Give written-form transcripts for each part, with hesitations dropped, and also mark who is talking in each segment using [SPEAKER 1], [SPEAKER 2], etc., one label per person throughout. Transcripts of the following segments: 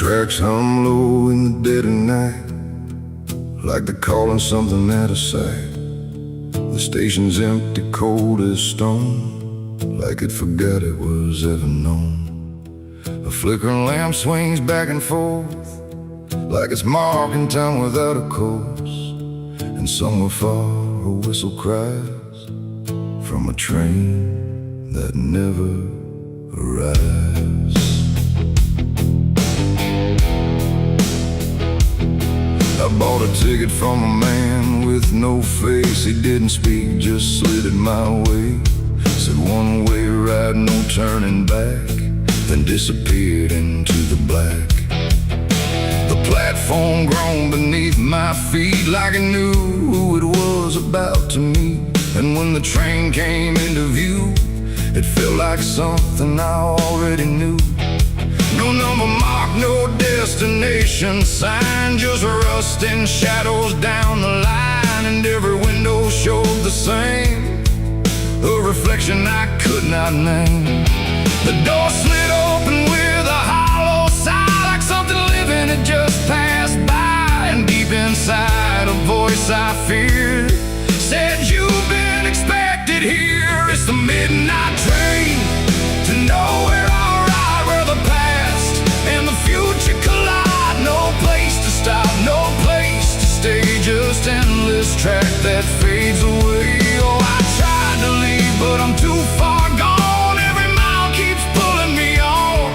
[SPEAKER 1] tracks hum low in the dead of night, like they're calling something out of sight. The station's empty, cold as stone, like it forgot it was ever known. A flickering lamp swings back and forth, like it's marking time without a course. And somewhere far a whistle cries from a train that never arrives. I bought a ticket from a man with no face. He didn't speak, just slid it my way. Said one way ride, no turning back, then disappeared into the black. The platform groaned beneath my feet, like it knew who it was about to meet. And when the train came into view, it felt like something I already knew. No number mark, no destination sign, just rust and shadows down the line. And every window showed the same, a reflection I could not name. The door slid open with a hollow sigh, like something living had just passed by. And deep inside a voice I feared said, "You've been expected here." It's the midnight train to nowhere. I'll ride where the past and the future collide. No place to stop, no place to stay, just endless track that fades away. Oh, I tried to leave, but I'm too far gone. Every mile keeps pulling me on,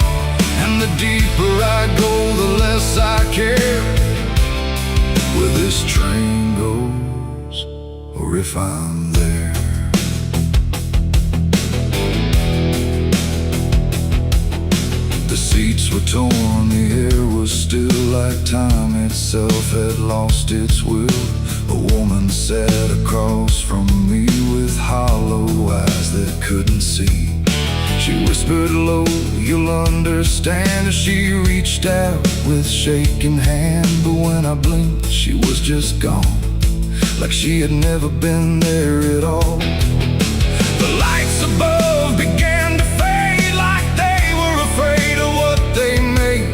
[SPEAKER 1] and the deeper I go, the less I care where this train goes, or if I'm there. The seats were torn, the air was still, like time itself had lost its will. A woman sat across from me with hollow eyes that couldn't see. She whispered low, "You'll understand," as she reached out with shaking hand. But when I blinked, she was just gone, like she had never been there at all. The lights above began to fade, like they were afraid of what they made.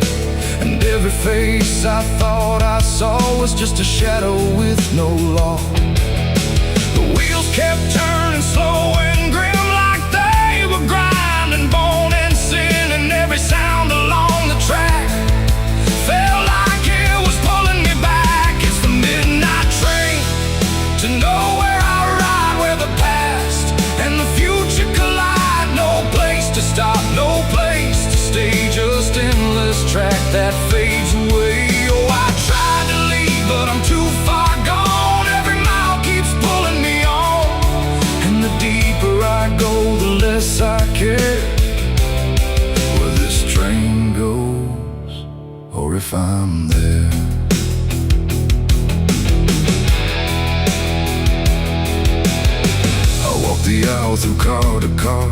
[SPEAKER 1] And every face I thought I saw was just a shadow with no law. The wheels kept turning slow and grim, like they were grinding bone and sin. And every sound along the track felt like it was pulling me back. It's the midnight train to nowhere. I ride where the past and the future collide. No place to stop, no place to stay, just endless track that fades away. Oh, I tried to leave, but I'm too far gone. Every mile keeps pulling me on, and the deeper I go, the less I care where this train goes, or if I'm there. I walked the aisle through car to car,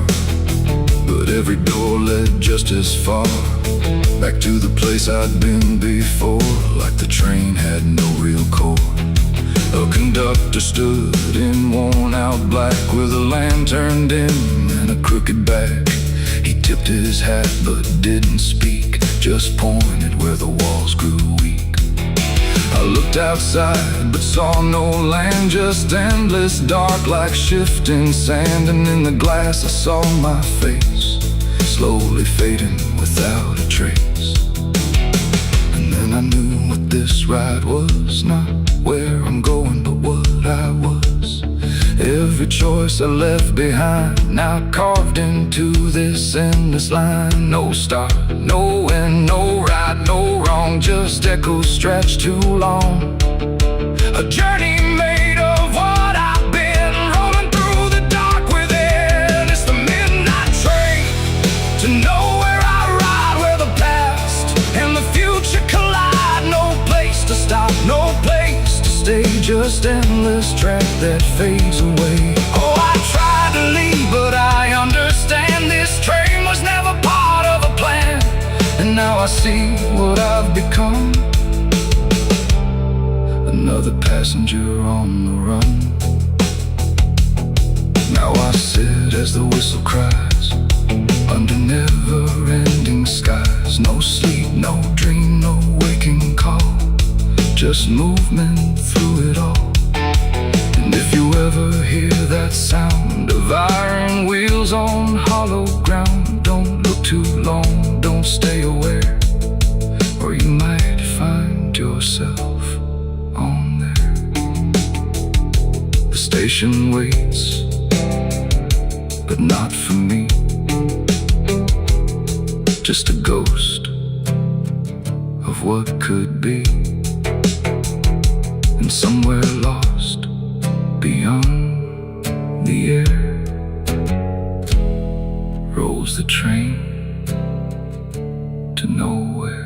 [SPEAKER 1] but every door led just as far back to the place I'd been before, like the train had no real core. A conductor stood in worn-out black with a lantern dim and a crooked back. He tipped his hat but didn't speak, just pointed where the walls grew weak. I looked outside but saw no land, just endless dark like shifting sand. And in the glass I saw my face, slowly fading without a trace. And then I knew what this ride was, not where I'm going but what I was. Every choice I left behind, now carved into this endless line. No start, no end, no right, no wrong, just echoes stretched too long. A journey made of what I've been, rolling through the dark within. It's the midnight train to nowhere. I ride where the past and the future collide. No place to stop, no place to stay, just endless track that fades away. Oh, I tried to leave, but I understand this train was never part of a plan. And now I see what I've become, another passenger on the run. Now I sit as the whistle cries, under never-ending skies. No sleep, no dream, just movement through it all. And if you ever hear that sound of iron wheels on hollow ground, don't look too long, don't stay aware, or you might find yourself on there. The station waits, but not for me. Just a ghost of what could be, and somewhere lost beyond the air rolls the train to nowhere.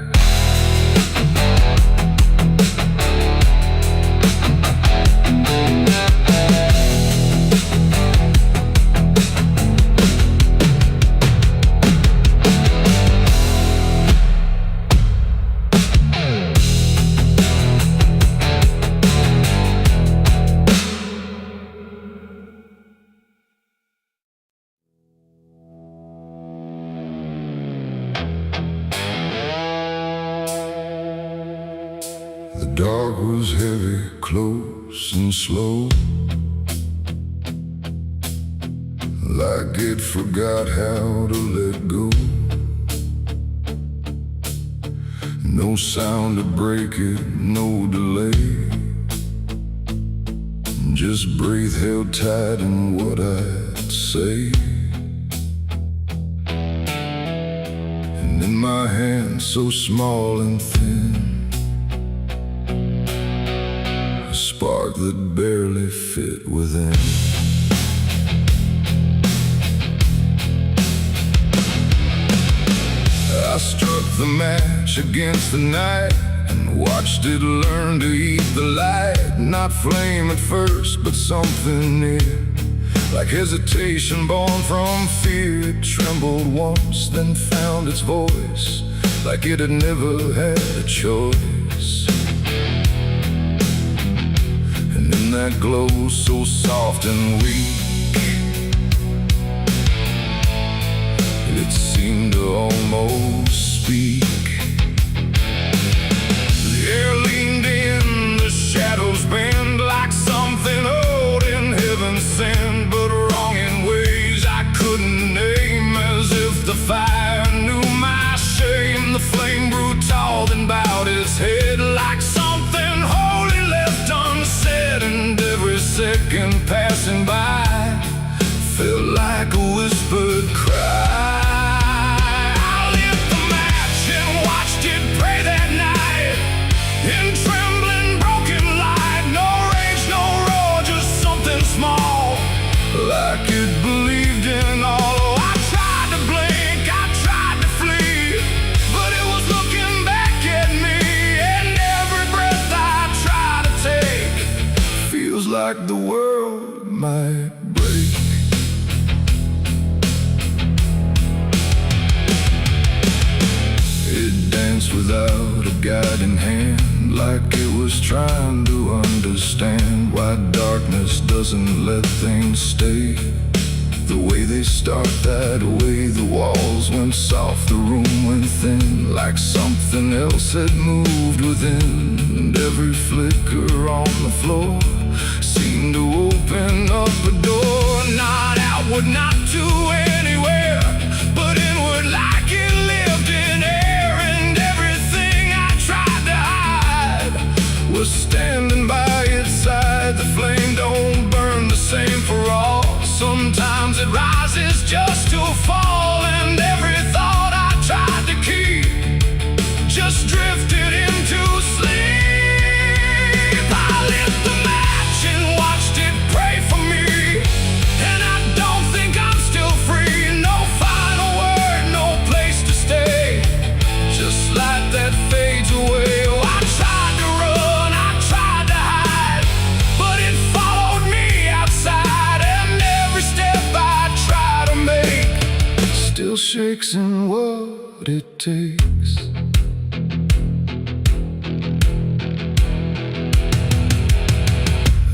[SPEAKER 1] The dark was heavy, close and slow, like it forgot how to let go. No sound to break it, no delay, just breath held tight in what I'd say. And in my hand so small and thin, spark that barely fit within. I struck the match against the night and watched it learn to eat the light. Not flame at first, but something near, like hesitation born from fear. It trembled once, then found its voice, like it had never had a choice. That glow so soft and weak, it seemed to almost speak. The air leaned in, the shadows bend, like something old in heaven sent, but wrong in ways I couldn't name. As if the fire knew my shame, the flame grew tall then bowed its head, like something holy left unsaid. And every second passing by felt like a whispered cry. I lit the match and watched it pray that night, in trembling broken light. No rage, no roar, just something small, like it believed in all. Oh, I tried to blink, I tried to flee, but it was looking back at me. And every breath I try to take feels like the world might break. It danced without a guiding hand, like it was trying to understand why darkness doesn't let things stay the way they start. That way the walls went soft, the room went thin, like something else had moved within. And every flicker on the floor seemed to open up a door, not outward, not to anywhere, but inward, like it lived in air. And everything I tried to hide was standing by its side. The flame don't burn the same for all, sometimes it rises just to fall. And every thought I tried to keep just drifted into sleep. I lit the match and watched it pray for me, and I don't think I'm still free. No final word, no place to stay, just light that fades away. Oh, I tried to run, I tried to hide, but it followed me outside. And every step I try to make still shakes in what it takes.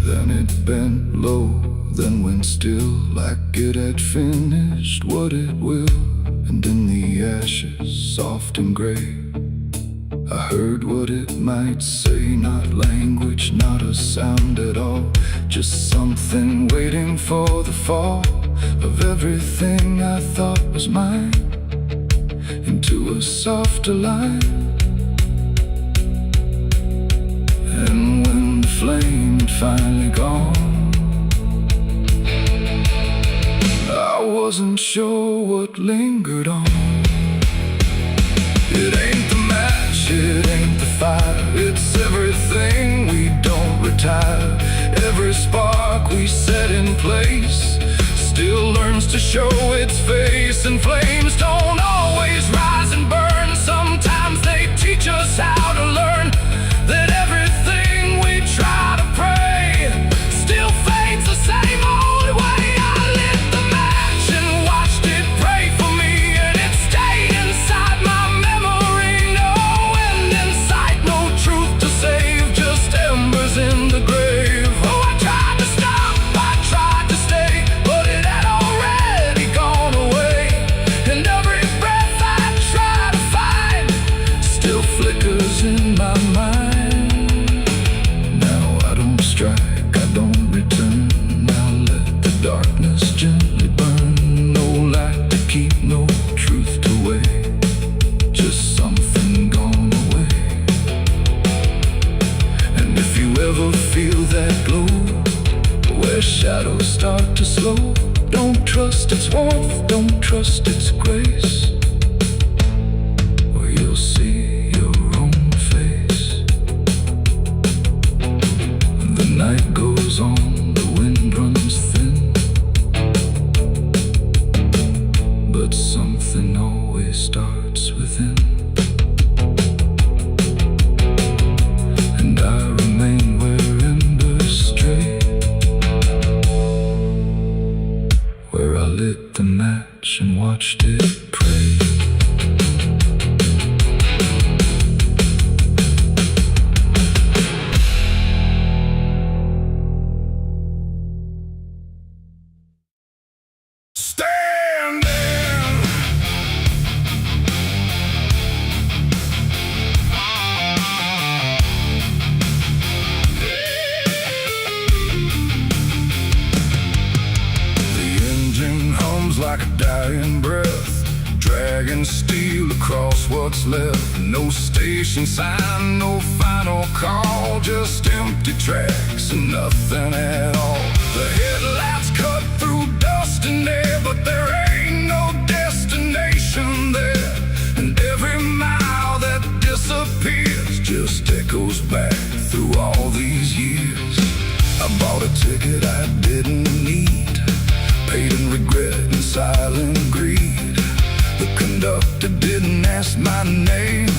[SPEAKER 1] Then it bent low, then went still, like it had finished what it will. And in the ashes, soft and gray, I heard what it might say, not language, not a sound at all, just something waiting for the fall of everything I thought was mine into a softer line. And when the flame had finally gone, I wasn't sure what lingered on. It ain't the match, it ain't the fire, it's everything we don't retire. Every spark we set in place still learns to show its face. And flames don't always rise and burn, sometimes they teach us how to learn that everything we try to pray still fades the same old way. I lit the match and watched it pray for me, and it stayed inside my memory. No end in sight, no truth to save, just embers in the grave. Oh, I tried to stop, I tried to stay, but it had already gone away. And every breath I try to find still flickers in my mind. Strike, I don't return. Now let the darkness gently burn. No light to keep, no truth to weigh, just something gone away. And if you ever feel that glow, where shadows start to slow, don't trust its warmth, don't trust its grace, or you'll see your own face. The night goes on, the wind runs thin, but something always starts within. And I remain where embers stray, where I lit the match and watched it pray. Like a dying breath, dragging steel across what's left. No station sign, no final call, just empty tracks and nothing at all. The headlights cut through dust and air, but there ain't no destination there. And every mile that disappears just echoes back through all these years. I bought a ticket I didn't need, paid in regret and silent greed. The conductor didn't ask my name,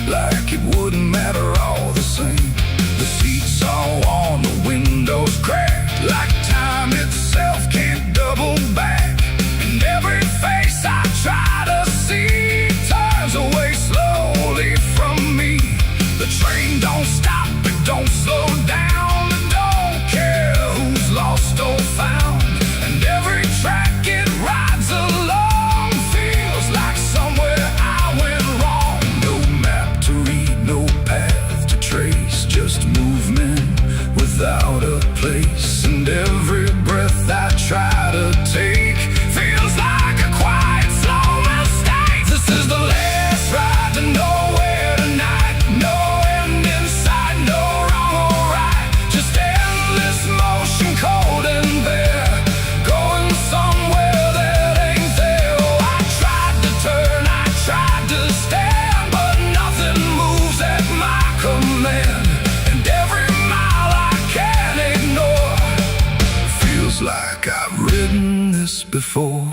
[SPEAKER 1] like it wouldn't matter all the same. The seats all worn, the windows cracked, like time itself can't double back. And every face I try to see turns away slowly from me. The train don't stop, it don't slow down, it don't care who's lost or found. And every track it rides along feels like somewhere I went wrong. No map to read, no path to trace, just movement without a place. And every breath I try to take feels like a quiet, slow mistake. This is the last ride to nowhere tonight. No end in sight, no wrong or right, just endless motion, cold and bare, going somewhere that ain't there. Oh, I tried to turn, I tried to stand, but nothing moves at my command. And every mile I can't ignore feels like I've ridden this before.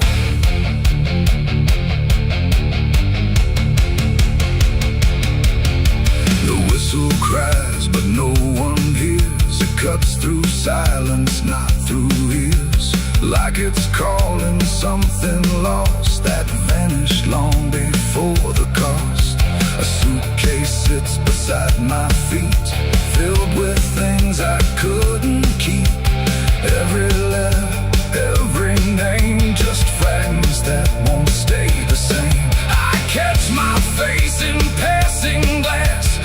[SPEAKER 1] The whistle cries, but no one hears. It cuts through silence, not through ears, like it's calling something lost that vanished long before the cost. A suitcase sits beside my feet, filled with things I couldn't keep. Every letter, every name, just fragments that won't stay the same. I catch my face in passing glass,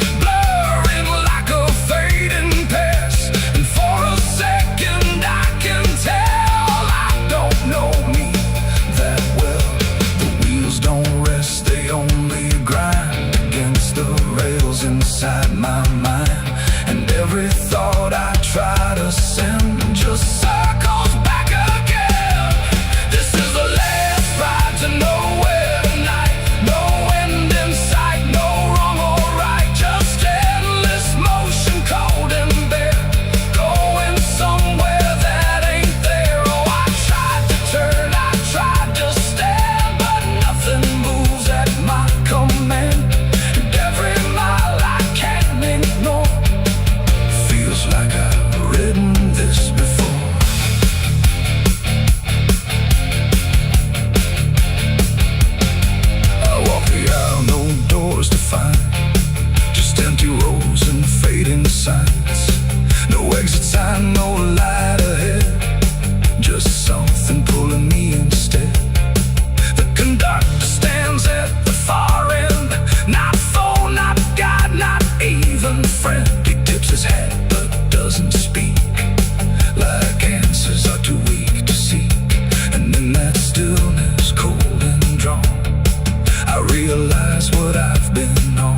[SPEAKER 1] realize what I've been on.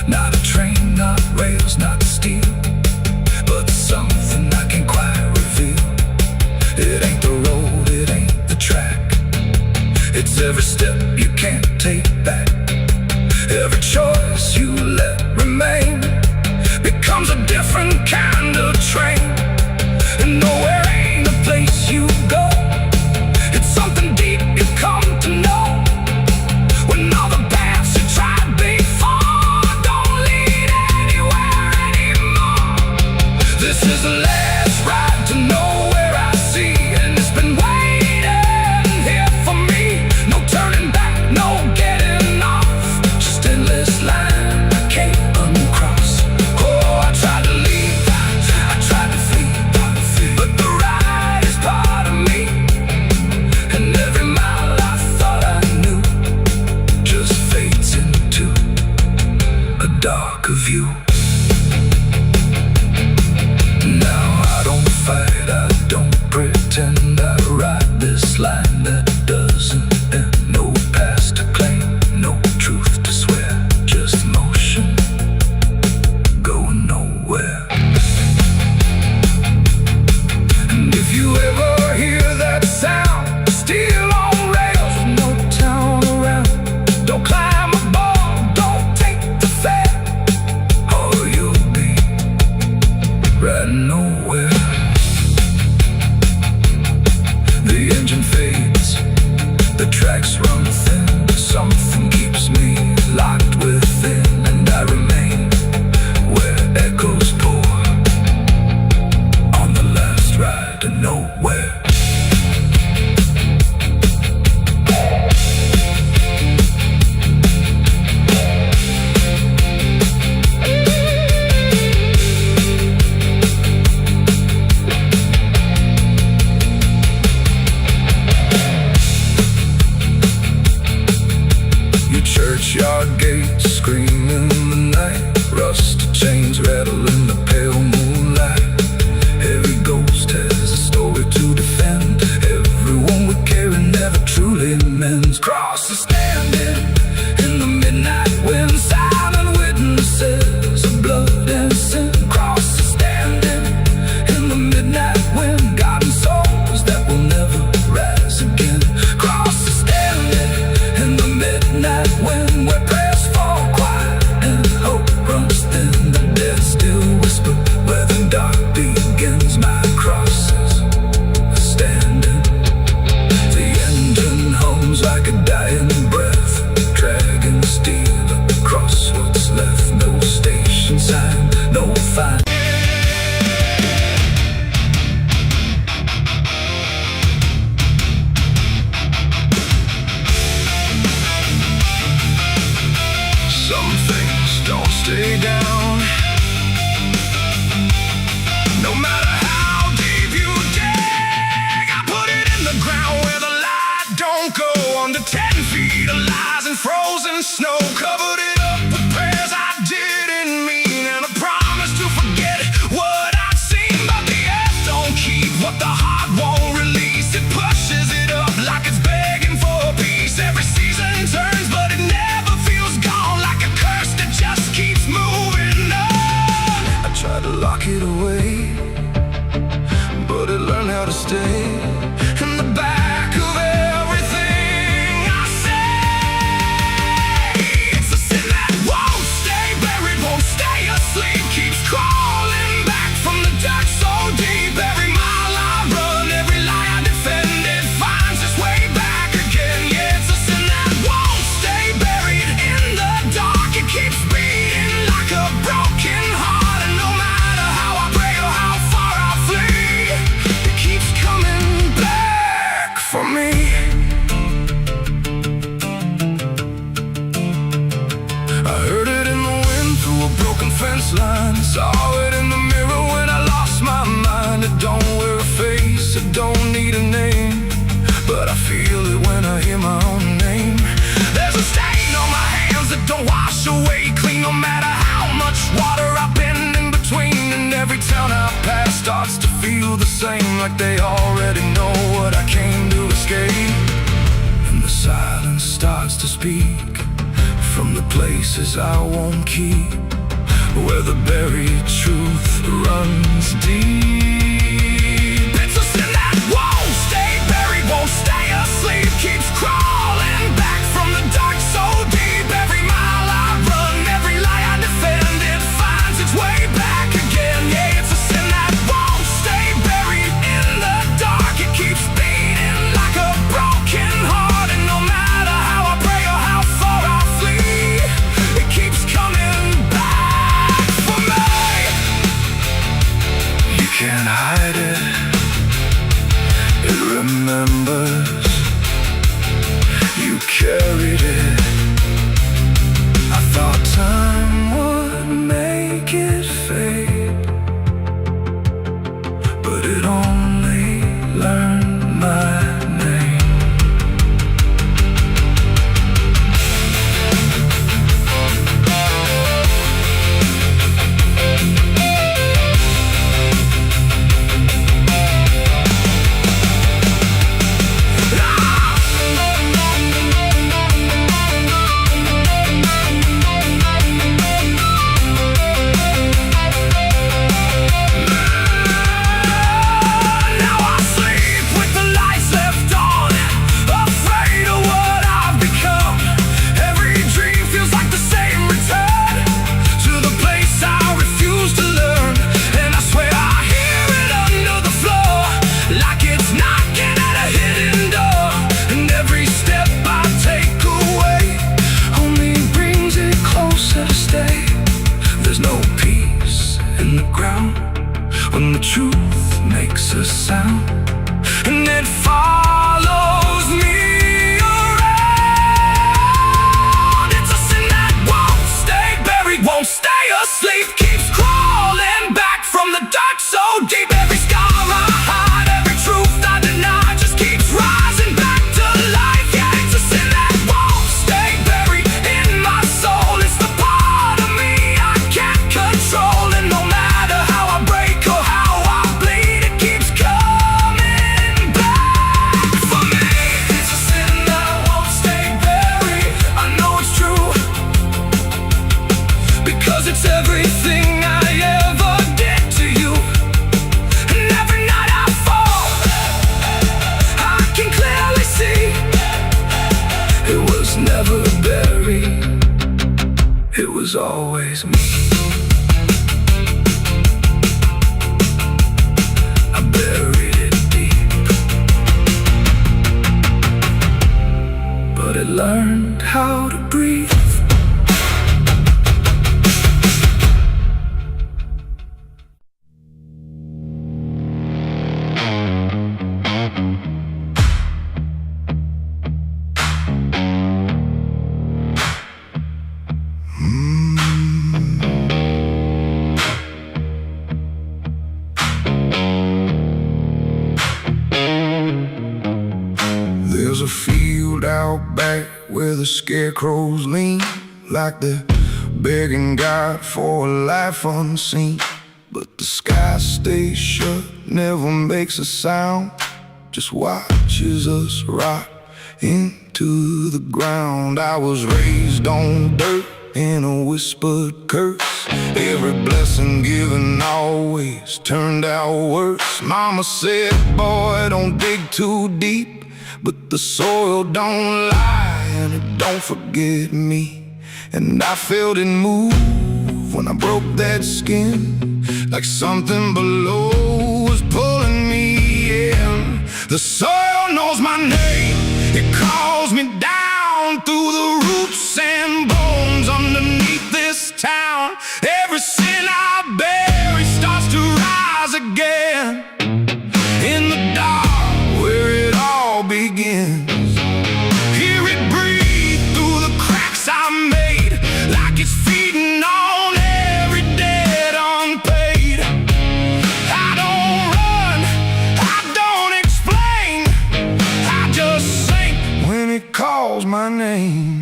[SPEAKER 1] Not a train, not rails, not steel, but something I can't quite reveal. It ain't the road, it ain't the track. It's every step you can't take back. Every choice you let remain becomes a different kind of train. And nowhere ain't a place you go. It's something deep you come to know. When all the paths you tried before don't lead anywhere anymore. This is the last ride to nowhere I see, and it's been waiting here for me. No turning back, no getting off, just endless line I can't uncross. Oh, I tried to leave, I tried to flee, but the ride is part of me. And every mile I thought I knew just fades into a darker view. Now I don't fight, I don't pretend. I ride this line that doesn't end. No past to claim, no truth to swear, just motion going nowhere. And if you ever hear that sound, still on rails, no town around, don't climb aboard, don't take the fare, or you'll be riding nowhere. The engine fades, the tracks run thin, something keeps me locked within, and I remain where echoes pour on the last ride to nowhere. Your churchyard gates scream in the night, rusted chains rattle in the pale moonlight. Every ghost has a story to defend. Everyone we carry never truly mends. Crosses standing in the midnight wind, silent witnesses of blood and sin. Crosses standing in the midnight wind, guarding souls that will never rise again. Crosses standing in the midnight wind, where prayers fall quiet and hope runs thin. The dead still whisper where the dark begins. My crosses are standing. The engine hums like a dying breath, dragging steel across what's left. No station sign, no fine. Some things don't stay down. No matter how deep you dig, I put it in the ground where the light don't go. Under 10 feet of lies and frozen snow, covered it up with prayers I didn't mean, and a promise to forget what I'd seen. But the earth don't keep what the heart won't release. It pushes it up like it's begging for peace. Every season turns, but it never feels gone, like a curse that just keeps moving on. I tried to lock it away, but it learned how to stay in the back of everything I say. It's a sin that won't stay buried, won't stay asleep, keeps crawling back from the dark so deep. Every mile I run, every lie I defend, it finds its way back again. Yeah, it's a sin that won't stay buried in the dark. It keeps beating like a broken heart, and no matter how I pray or how far I flee, it keeps coming back for me. I heard it in the wind through a broken fence line, saw it in the mirror when I lost my mind. It don't wear a face, it don't need a name, but I feel it when I hear my own name. There's a stain on my hands that don't wash away clean, no matter how much water I've been in between. And every town I pass starts to feel the same, like they already know what I came to escape. And the silence starts to speak from the places I won't keep, where the buried truth runs deep. It's a sin that won't stay buried, won't stay asleep, keeps crawling back from the dark so deep. Every mile I run, every lie I defend, it finds its way back again. Yeah, it's a sin that won't stay buried in the dark. It keeps beating like a broken heart, and no matter how I pray or how far I flee, it keeps coming back for me. You can't hide it, it remembers. You carried it. I thought time would make it fade, but it only learned my name. When the truth makes a sound, and it follows me around. It's a sin that won't stay buried, won't stay asleep, keeps crawling back from the dark so deep. Every scar I hide, every truth I deny, just keeps rising back to life. Yeah, it's a sin that won't stay buried in my soul. It's the part of me I can't control, and no matter how I break or how I bleed, it keeps coming back for me. It's a sin that won't stay buried. I know it's true, because it's everything I ever did to you. And every night I fall, I can clearly see it was never buried, it was always me. I buried it deep, but it learned how to breathe. There's a field out back where the scarecrows lean, like they're begging God for a life unseen. But the sky stays shut, never makes a sound, just watches us rock into the ground. I was raised on dirt in a whispered curse. Every blessing given always turned out worse. Mama said, boy, don't dig too deep, but the soil don't lie and it don't forget me. And I felt it move when I broke that skin, like something below was pulling me in. The soil knows my name, it calls me down through the roots and bones underneath this town. Every sin I bury starts to rise again in the dark where it all begins. Hear it breathe through the cracks I made, like it's feeding on every debt unpaid. I don't run, I don't explain, I just sink when it calls my name.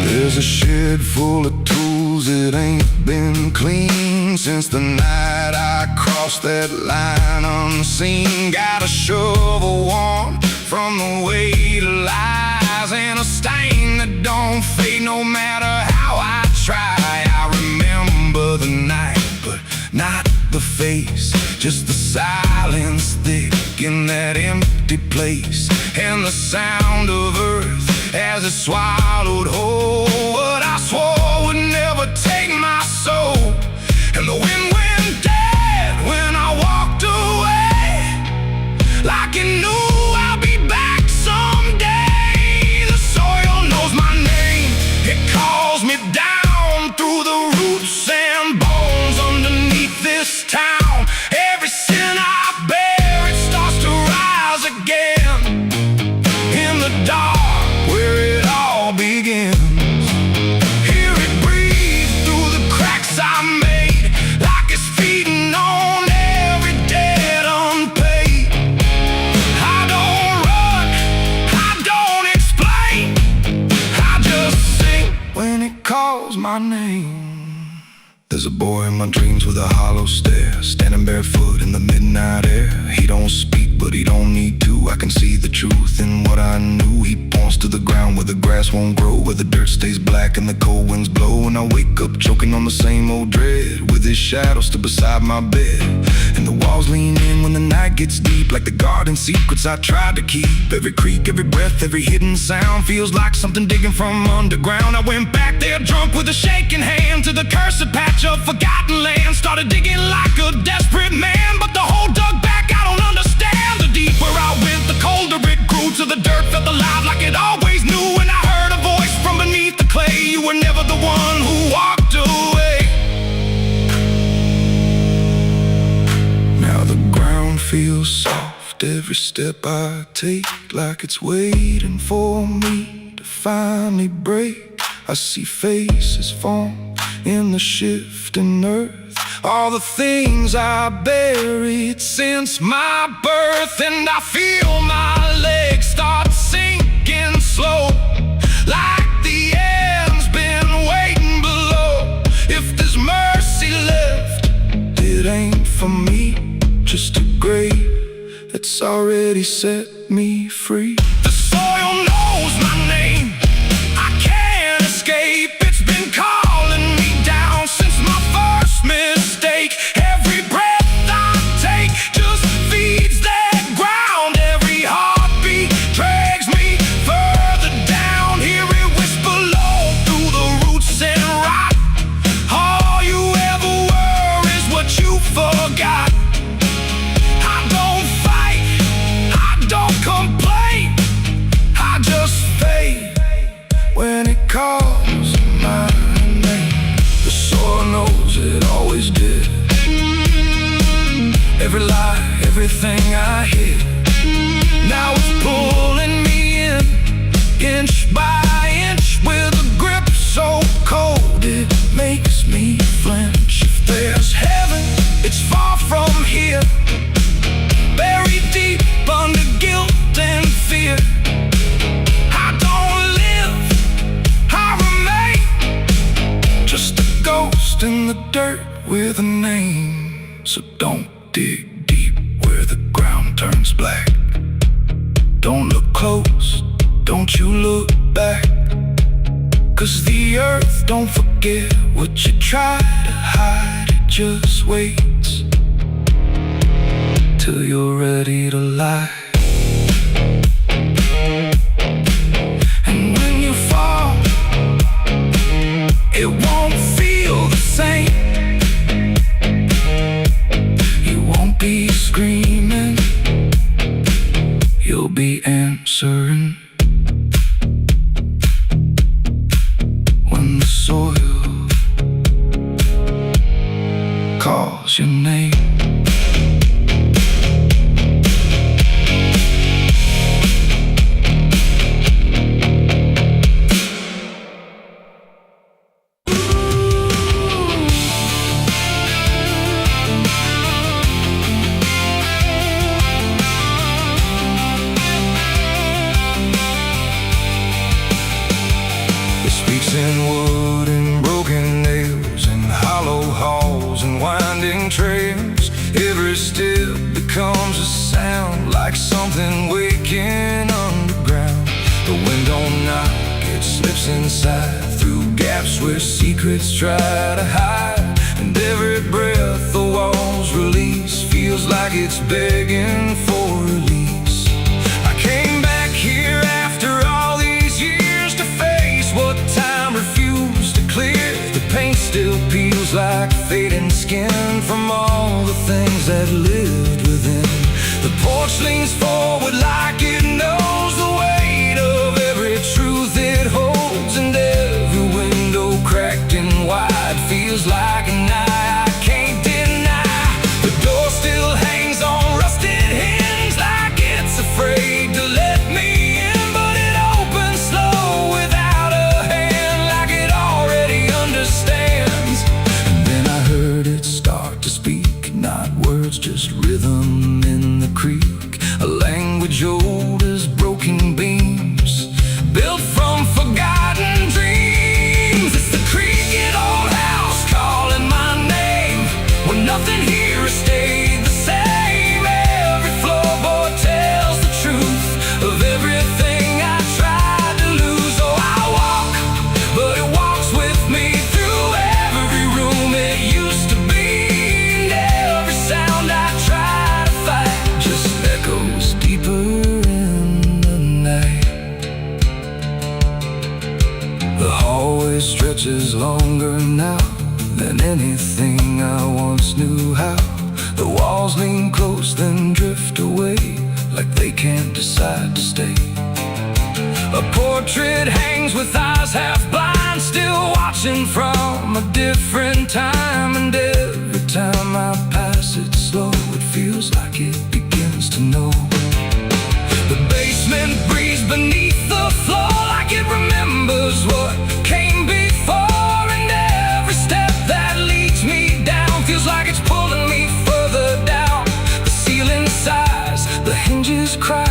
[SPEAKER 1] There's a shed full of tools it ain't been clean since the night I crossed that line unseen. Got a shovel worn from the weight of lies, and a stain that don't fade no matter how I try. I remember the night, but not the face, just the silence thick in that empty place, and the sound of earth as it swallowed whole what I swore would never take my soul. And the wind went dead when I walked away, like it knew I'll be back someday. The soil knows my name, it calls me down through the roots and bones underneath this town. Every sin I bear, it starts to rise again in the dark where it all begins. Hear it breathe through the cracks I made, like it's feeding on every debt unpaid. I don't run, I don't explain, I just sing when it calls my name. There's a boy in my dreams with a hollow stare, standing barefoot in the midnight air. He don't speak, but he don't need to. I can see the truth in what I knew. He points to the ground where the grass won't grow, where the dirt stays black and the cold winds blow. And I wake up choking on the same old dread, with his shadow still beside my bed. And the walls lean in when the night gets deep, like the garden secrets I tried to keep. Every creak, every breath, every hidden sound feels like something digging from underground. I went back there drunk with a shaking hand to the cursed patch of forgotten land. Started digging like a desperate man, but the hole dug back, I don't understand. The deeper I went, the colder it grew, till the dirt felt alive like it always knew. And I heard a voice from beneath the clay, you were never the one who walked away. Now the ground feels soft, every step I take, like it's waiting for me to finally break. I see faces form in the shifting earth, all the things I buried since my birth. And I feel my legs start sinking slow, like the end's been waiting below. If there's mercy left, it ain't for me, just a grave that's already set me free. The soil knows my name, I can't escape. It's been calling me down since my first mistake. Every breath I take just feeds that ground. Every heartbeat drags me further down. Hear it whisper low through the roots and rot. All you ever were is what you forgot. I don't fight, I don't complain, I just fade when it calls my name. The soil knows it always did. Every lie, everything I hid, now it's pulling me in, inch by inch, with a grip so cold it makes me flinch. If there's heaven, it's far from here, buried deep under guilt and fear. I don't live, I remain, just a ghost in the dirt with a name. So don't dig deep where the ground turns black. Don't look close, don't you look back, 'cause the earth don't forget what you try to hide. It just waits till you're ready to lie. And when you fall, it won't feel the same. You won't be screaming, you'll be answering. When the soil calls your name. In wood and broken nails, Every step becomes a sound, like something waking underground. The wind don't knock, it slips inside, through gaps where secrets try to hide. And every breath the walls release feels like it's begging for release. I came back here after all these years to face what time refused to clear. The paint still peels like fading skin from all the things that lived within. The porch leans forward like it knows the weight of every truth it holds, and every window cracked and wide feels like an eye I can't deny. The door still hangs on rusted hinges like it's afraid to let me in, but it opens slow without a hand, like it already understands. And then I heard it start to speak, not words, just rhythm in the creek, a language old as broken beams, built from forgotten dreams. It's the creaking old house calling my name, when nothing here has stayed the same. Every floorboard tells the truth of everything I tried to lose. Oh, I walk, but it walks with me through every room it used to be, and every sound I try to fight just echoes deeper in the night. The hallway stretches longer now than anything I once knew how. The walls lean close then drift away, like they can't decide to stay. A portrait hangs with eyes half blind, still watching from a different time. And every time I pass it slow, it feels like it begins to know. The basement breathes beneath the floor, like it remembers what came before. And every step that leads me down feels like it's pulling me further down. The ceiling sighs, the hinges cry,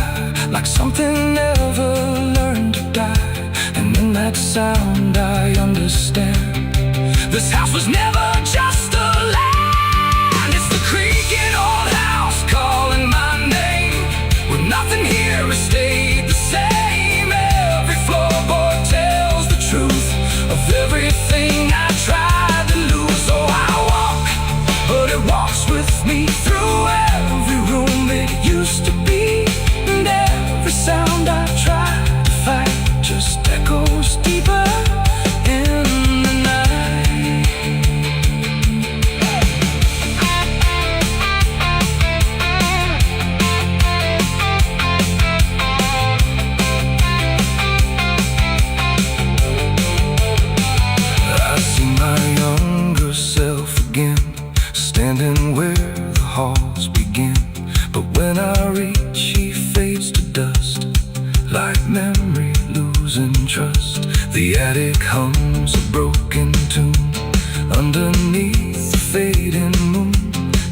[SPEAKER 1] like something never learned to die. And in that sound I understand, this house was never just a land. It's the creaking old house calling my name, where nothing here has stayed the same. Every floorboard tells the truth of everything I tried to lose. So I walk, but it walks with me through every room it used to be, and every sound I try to fight just echoes deeper in the night. I see my younger self again, standing where the halls begin. But when I reach, he fades to dust, like memory losing trust. The attic hums a broken tune underneath the fading moon,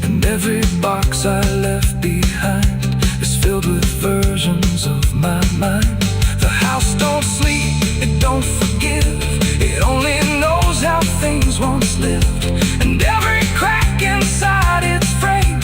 [SPEAKER 1] and every box I left behind is filled with versions of my mind. The house don't sleep, it don't forgive, it only knows how things once lived. And every crack inside its frame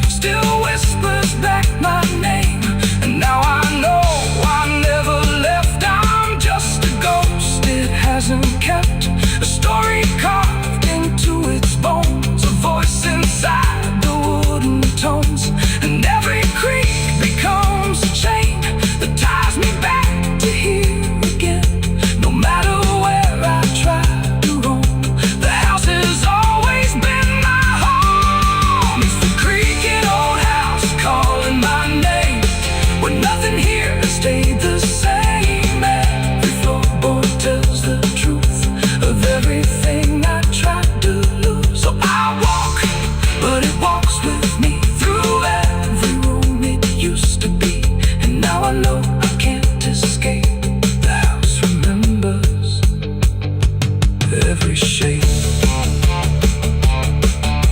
[SPEAKER 1] still whispers back my name. And now I know I never left, I'm just a ghost it hasn't kept, a story carved into its bones, a voice inside the wooden tones. And every creak becomes a chain that ties me back to here again. No matter where I try to roam, the house has always been my home. It's the creaking old house calling my name, where nothing here has stayed the same. Every floorboard tells the truth of everything I tried to lose. So I walk, but it walks with me through every room it used to be. And now I know I can't escape, the house remembers every shape.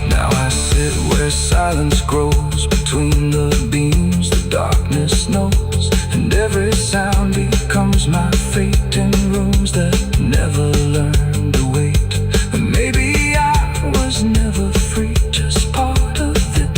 [SPEAKER 1] Now I sit where silence grows between the beams, the darkness knows, and every sound becomes my fate in rooms that never learned to wait. And maybe I was never free, just part of it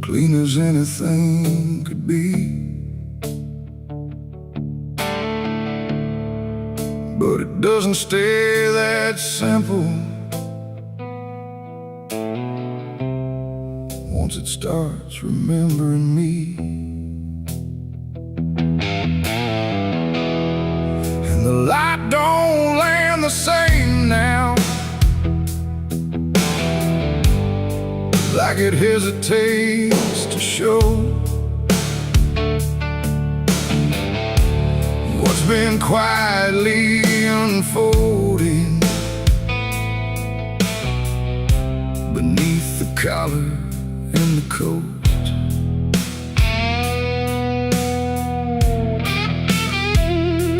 [SPEAKER 1] clean as anything could be. But it doesn't stay that simple. Once it starts remembering me, and the light don't land the same now, like it hesitates to show what's been quietly unfolding beneath the collar and the coat.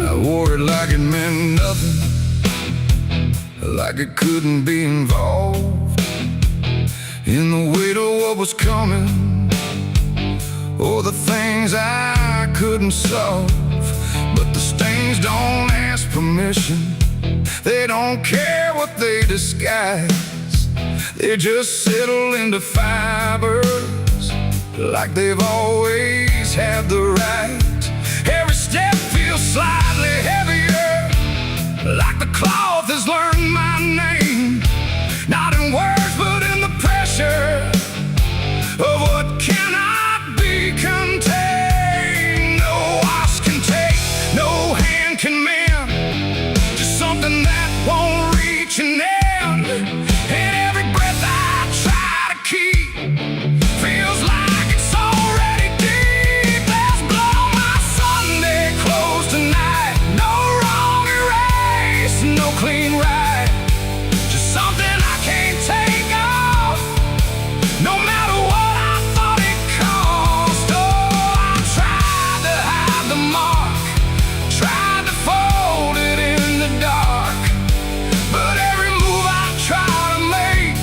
[SPEAKER 1] I wore it like it meant nothing, like it couldn't be involved in the weight of what was coming, or the things I couldn't solve. But the stains don't ask permission, they don't care what they disguise. They just settle into fibers, like they've always had the right. Every step feels slightly heavier, like the cloth has learned my name. Not in words, but in the pressure of what cannot be contained. No wash can take, no hand can mend, just something that won't reach an end. And every breath I try to keep feels like it's already deep. There's blood on my Sunday clothes tonight, no wrong erase, no clean right, just something I can't take off, no matter what I thought it cost. Oh, I tried to hide the mark, tried to fold it in the dark, but every move I try to make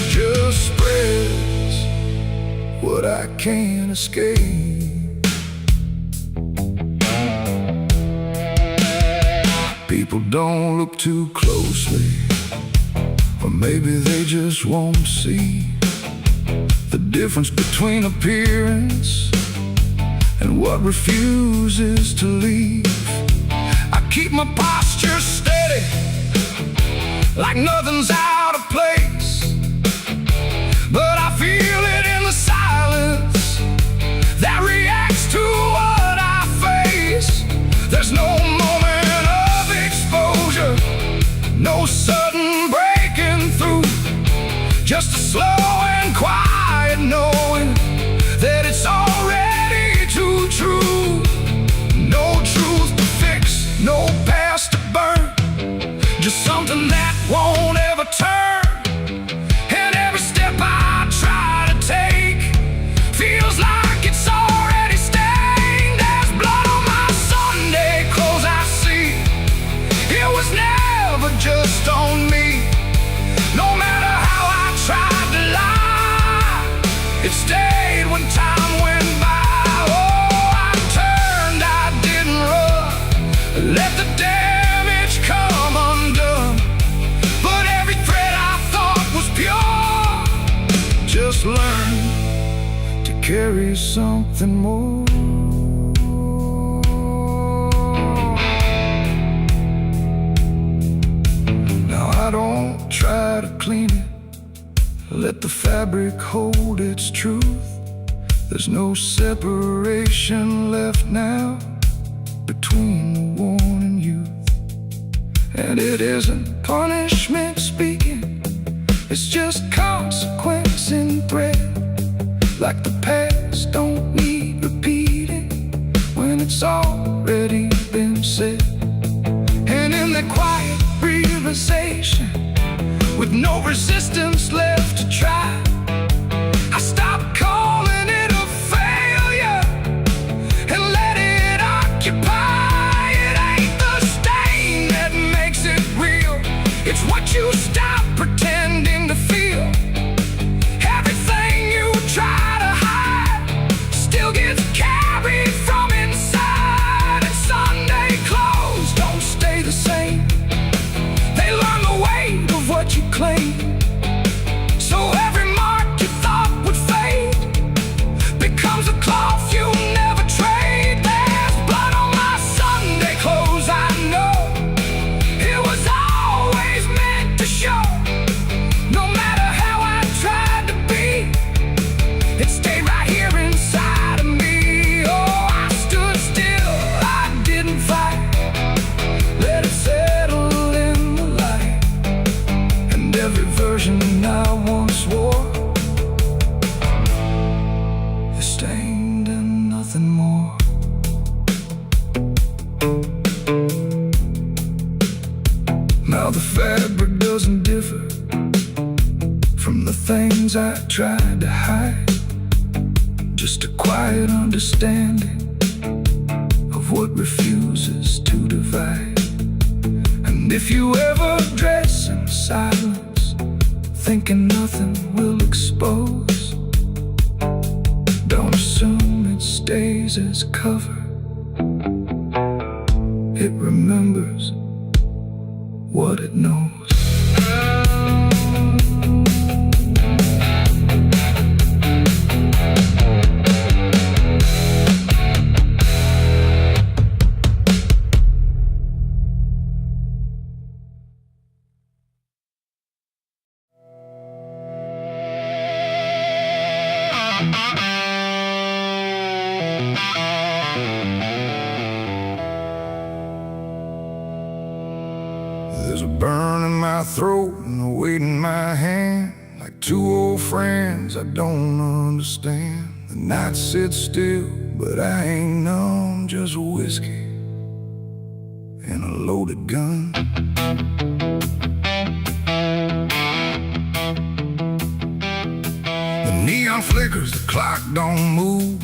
[SPEAKER 1] just spreads what I can't escape. People don't look too closely, or maybe they just won't see the difference between appearance and what refuses to leave. I keep my posture steady, like nothing's out of place, but I feel it in the silence that reacts to what I face. There's no moment of exposure, no sudden breaking through, just a slow and quiet knowing that it's already too true. No truth to fix, no past to burn, just something that won't ever turn. And every step I try to take feels like it's already stained. There's blood on my Sunday clothes I see, it was never just on me. No matter how I tried to lie, it stayed when time went by. Oh, I turned, I didn't run, let the damage come undone. But every thread I thought was pure just learned to carry something more. Now I don't try to clean it, let the fabric hold its truth. There's no separation left now between the worn and youth. And it isn't punishment speaking, it's just consequence in thread. Like the past don't need repeating when it's already been said. And in that quiet realization, with no resistance left to try, I stopped calling it a failure and let it occupy. It ain't the stain that makes it real, it's what you stop pretending to feel. Everything you try to hide still gets carried from inside. And Sunday clothes don't stay the same, they learn the weight of what you claim. So every things I tried to hide, just a quiet understanding of what refuses to divide. And if you ever dress in silence, thinking nothing will expose, don't assume it stays as cover. It remembers what it knows. There's a burn in my throat and a weight in my hand, like two old friends I don't understand. The night sits still, but I ain't numb, just whiskey and a loaded gun. The neon flickers, the clock don't move,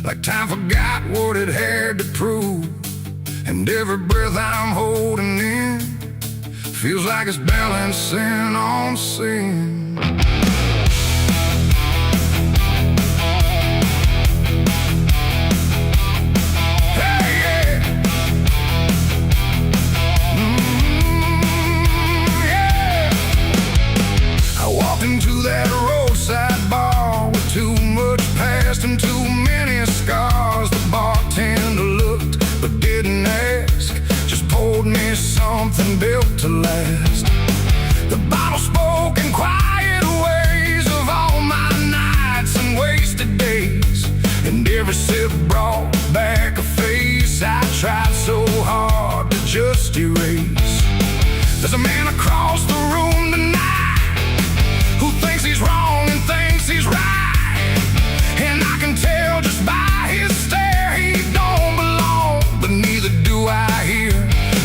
[SPEAKER 1] like time forgot what it had to prove. And every breath I'm holding in feels like it's balancing on sin. Hey, yeah. Yeah. I walked into that roadside bar with too much past and too many scars. The bartender looked but didn't ask, just poured me something built to last. The bottle spoke in quiet ways of all my nights and wasted days, and every sip brought back a face I tried so hard to just erase. There's a man across the room tonight who thinks he's wrong and thinks he's right, and I can tell just by his stare he don't belong, but neither do I hear.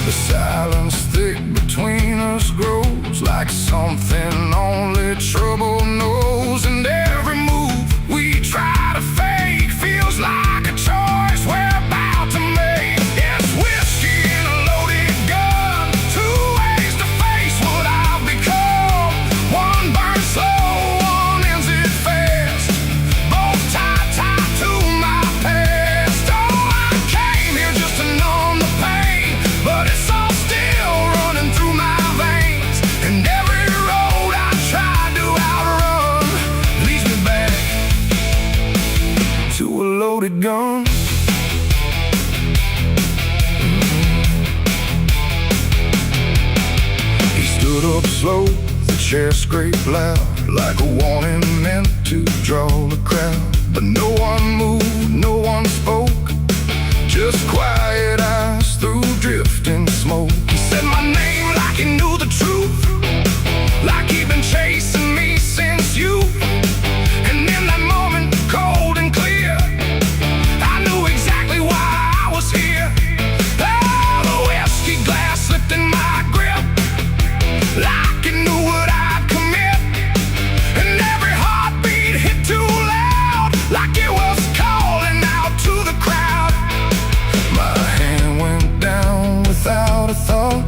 [SPEAKER 1] The silence thick between us grows like something only trouble knows, and every move we try to fake feels like a choice we're about to make. It's whiskey and a loaded gun, two ways to face what I've become. One burns slow, one ends it fast, both tied to my past. Oh, I came here just to numb the pain, but it's all still running through my veins, and every road I tried to outrun leads me back to a loaded gun. He stood up slow, the chair scraped loud, like a warning meant to draw the crowd. But no one moved, no one spoke, just quiet eyes through drifting smoke. He said my name like he knew the truth, like he'd been chasing me since youth. And in that moment, cold and clear, I knew exactly why I was here. Oh, the whiskey glass slipped in my grip, like it knew what I'd commit, and every heartbeat hit too loud, like it was calling out to the crowd. My hand went down without a thought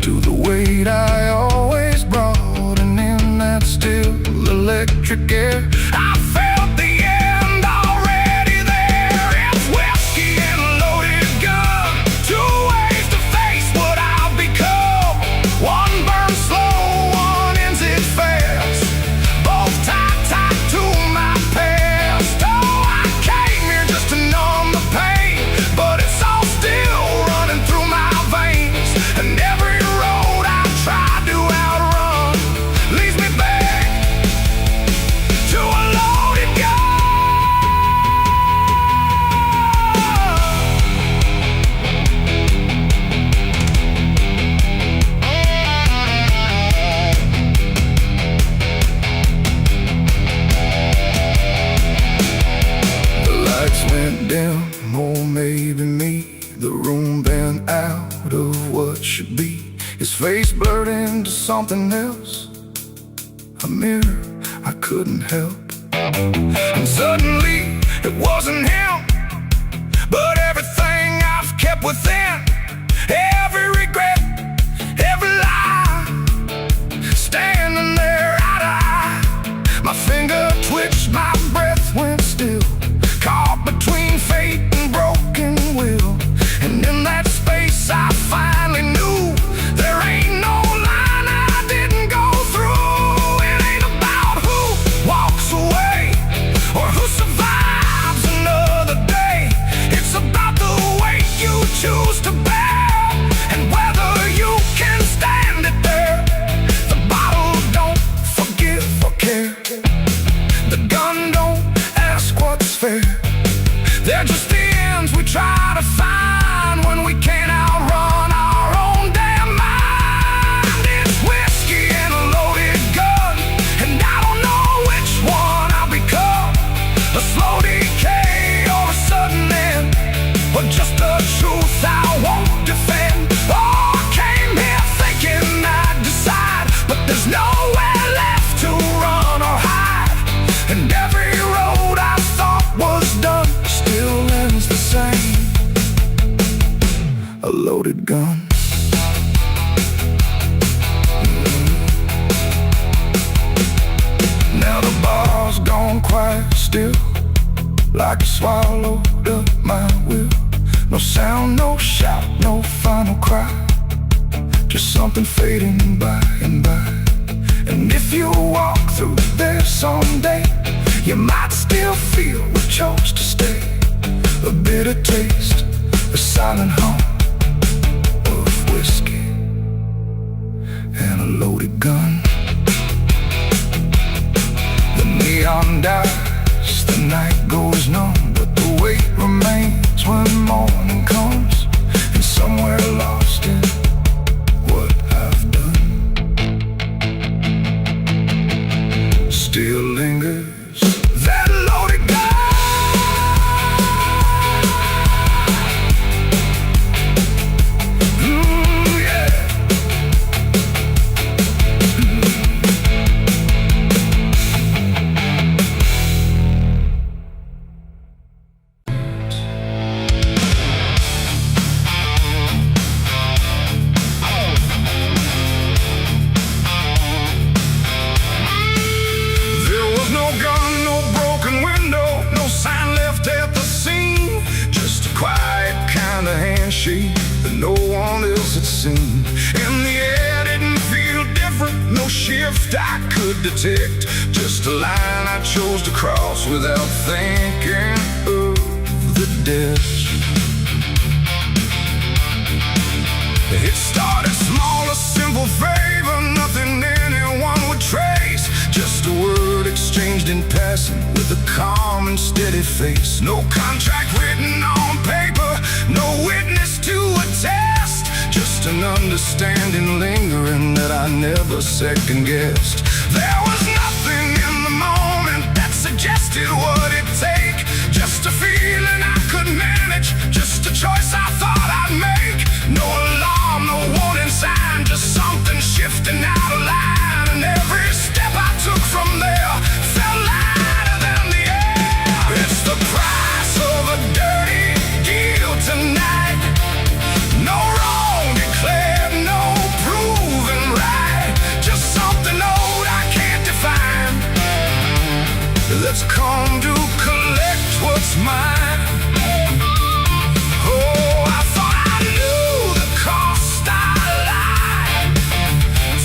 [SPEAKER 1] to the weight I always brought, and in that still electric air I felt the end already there. It's whiskey and a loaded gun, two ways to face what I've become. One burns slow, one ends it fast, both tied to my past. Oh, I came here just to numb the pain, but it's all still running through my veins, and every road I tried to outrun leads me back to a loaded gun. The lights went dim, or maybe me, the room bent out of what should be. His face blurred into something else, a mirror couldn't help. And suddenly it wasn't him, but everything I've kept within. Every regret, every lie, standing there eye to eye. My finger twitched, my breath went still, caught between fate and broken will. And in that space I finally knew there ain't no line I didn't go through. It ain't about who walks away or who survives another day. It's about the weight you choose to bear and whether you can stand it there. The bottle don't forgive or care. The gun don't ask what's fair. They're just the ends we try to find when we can't outrun our own damn mind. It's whiskey and a loaded gun, and I don't know which one I'll become. A slow decay or a sudden end, or just the truth I won't defend. Oh, I came here thinking I'd decide, but there's nowhere left to run or hide. And every road I thought was done still ends the same. A loaded gun. Now the bar's gone quiet still, like I swallowed up my will. No sound, no shout, no final cry, just something fading by and by. And if you walk through there someday, you might still feel we chose to stay. A bitter taste, a silent hum of whiskey and a loaded gun. The neon dies, the night goes numb, but the weight remains when morning comes. And somewhere lost in what I've done still lingers that loaded gun. That no one else had seen. And the air didn't feel different, no shift I could detect, just a line I chose to cross without thinking of the death. It started small, a simple favor, nothing anyone would trace, just a word exchanged in passing with a calm and steady face. No contract written on paper, no witness to attest, just an understanding lingering that I never second-guessed. There was nothing in the moment that suggested what it'd take, just a feeling I could manage, just a choice I thought I'd make. No alarm, no warning sign, just something shifting out of line. And every step I took from there felt lighter than the air. It's the price of a dirty deal tonight. No wrong declared, no proven right, just something old I can't define, that's come to collect what's mine. Oh, I thought I knew the cost I lied,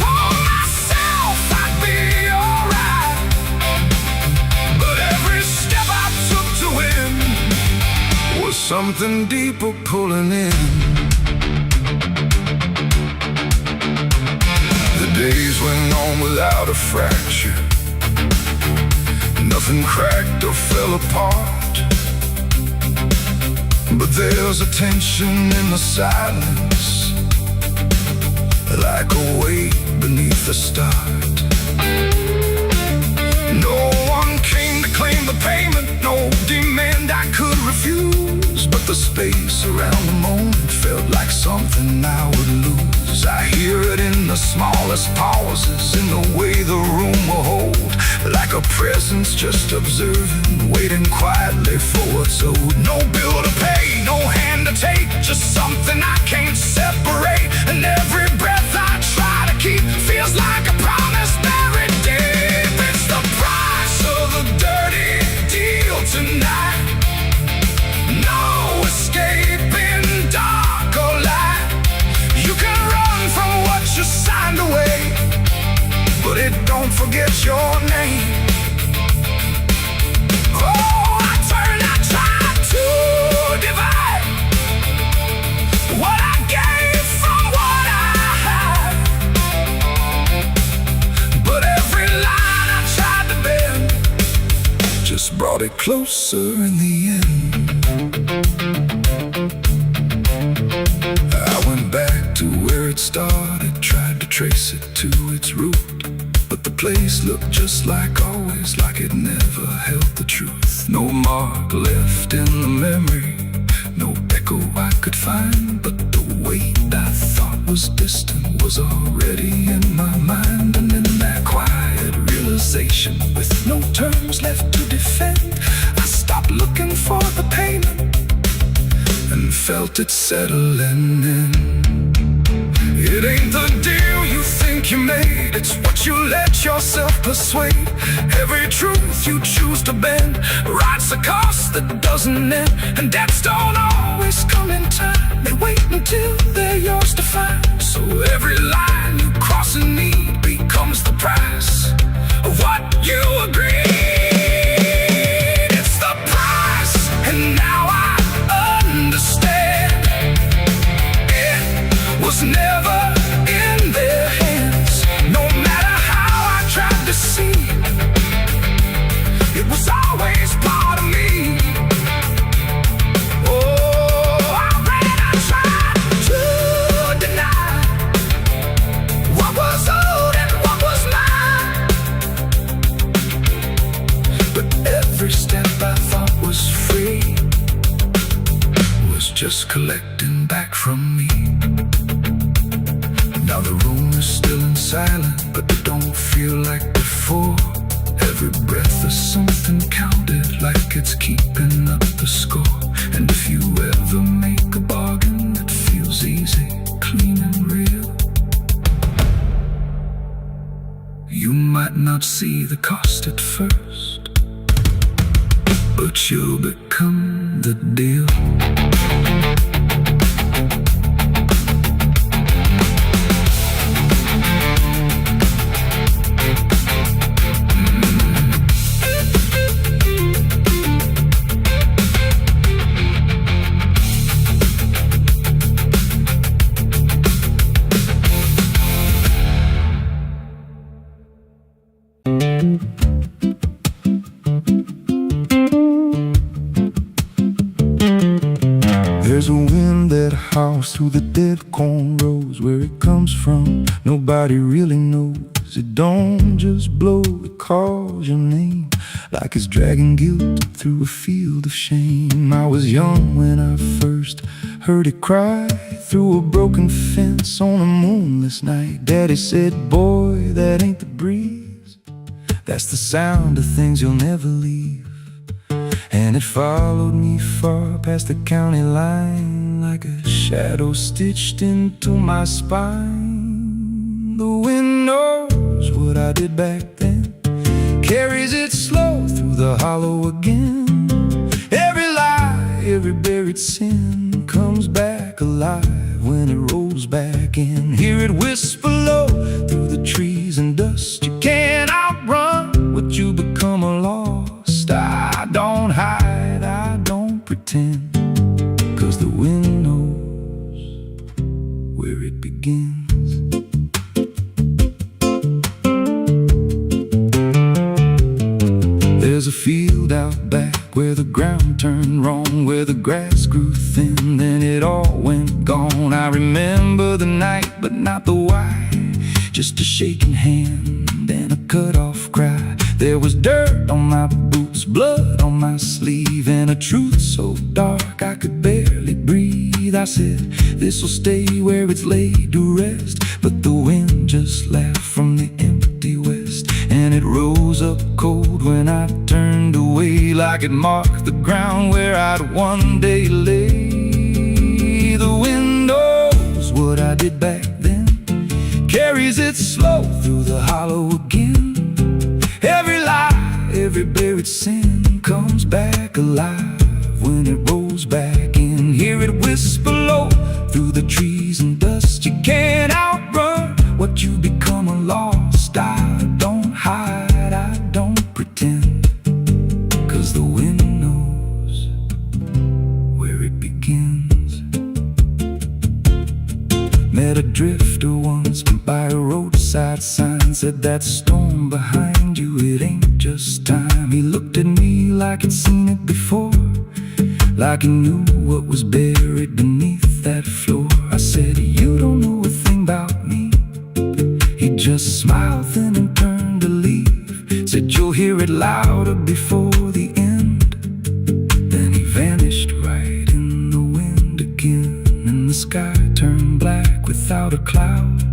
[SPEAKER 1] told myself I'd be alright, but every step I took to win was something deeper pulling in. Days went on without a fracture, nothing cracked or fell apart, but there's a tension in the silence, like a weight beneath the start. No one came to claim the payment, no demand I could refuse, but the space around the moment felt like something I would lose. I hear it in the smallest pauses, in the way the room will hold like a presence just observing, waiting quietly for what's owed. No bill to pay, no hand to take, just something I can't separate. And every breath I try to keep feels like a promise buried deep. It's the price of a dirty deal tonight. No escaping dark or light. You can run from what you signed away, but it don't forget your name. Oh, I try to divide what I gave from what I had, but every line I tried to bend just brought it closer in the end. I went back to where it started, tried to trace it to its root, but the place looked just like always, like it never held the truth. No mark left in the memory, no echo I could find, but the weight I thought was distant was already in my mind. And in that quiet realization, with no terms left to defend, I stopped looking for the payment and felt it settling in. It ain't the deal you think you made, it's what you let yourself persuade. Every truth you choose to bend writes a cost that doesn't end. And debts don't always come in time, they wait until they're yours to find. So every line you cross in need becomes the price of what you agreed. It's the price, and now I understand. It was never in their hands, no matter how I tried to see. It was always part of me. Oh, I tried to deny what was owed and what was mine. But every step I thought was free was just collecting back from me. Now the room is still in silence, but it don't feel like before. Every breath is something counted, like it's keeping up the score. And if you ever make a bargain that feels easy, clean and real, you might not see the cost at first, but you'll become the deal.
[SPEAKER 2] There's a wind that howls through the dead corn rows. Where it comes from, nobody really knows. It don't just blow, it calls your name, like it's dragging guilt through a field of shame. I was young when I first heard it cry through a broken fence on a moonless night. Daddy said, boy, that ain't the breeze, that's the sound of things you'll never leave. And it followed me far past the county line, like a shadow stitched into my spine. The wind knows what I did back then, carries it slow through the hollow again. Every lie, every buried sin comes back alive when it rolls back in. Hear it whisper low through the trees and dust. You can't outrun what you become lost. I don't hide, I don't pretend, 'cause the wind knows where it begins. There's a field out back where the ground turned wrong, where the grass grew thin, then it all went gone. I remember the night, but not the why, just a shaking hand and a cut-off cry. There was dirt on my boots, blood on my sleeve, and a truth so dark I could barely breathe. I said, this'll stay where it's laid to rest, but the wind just laughed from the empty west, and it rose up cold when I turned away, like it marked the ground where I'd one day lay. The wind knows what I did back then, carries it slow through the hollow again. Every lie, every buried sin comes back alive when it rolls back in. Hear it whisper low through the trees and dust. You can't outrun what you become a lost. I don't hide, I don't pretend, 'cause the wind knows where it begins. Met a drifter once by a roadside sign, said that storm behind you, it ain't just time. He looked at me like he'd seen it before, like he knew what was buried beneath that floor. I said, you don't know a thing about me. He just smiled then and turned to leave, said you'll hear it louder before the end. Then he vanished right in the wind again, and the sky turned black without a cloud,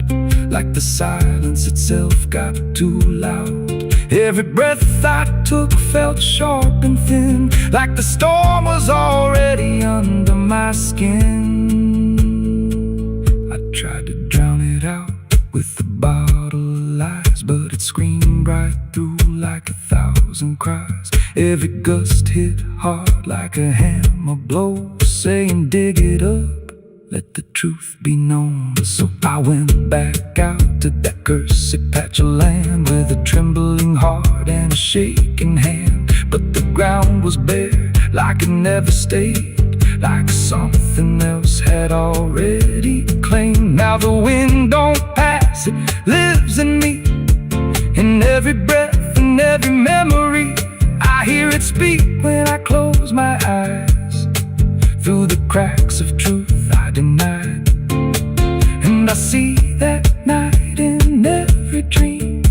[SPEAKER 2] like the silence itself got too loud. Every breath I took felt sharp and thin, like the storm was already under my skin. I tried to drown it out with the bottle of lies, but it screamed right through like 1,000 cries. Every gust hit hard like a hammer blow, saying dig it up, let the truth be known. So I went back out to that cursed patch of land with a trembling heart and a shaking hand. But the ground was bare, like it never stayed, like something else had already claimed. Now the wind don't pass, it lives in me, in every breath and every memory. I hear it speak when I close my eyes, through the cracks of truth I denied. And I see that night in every dream,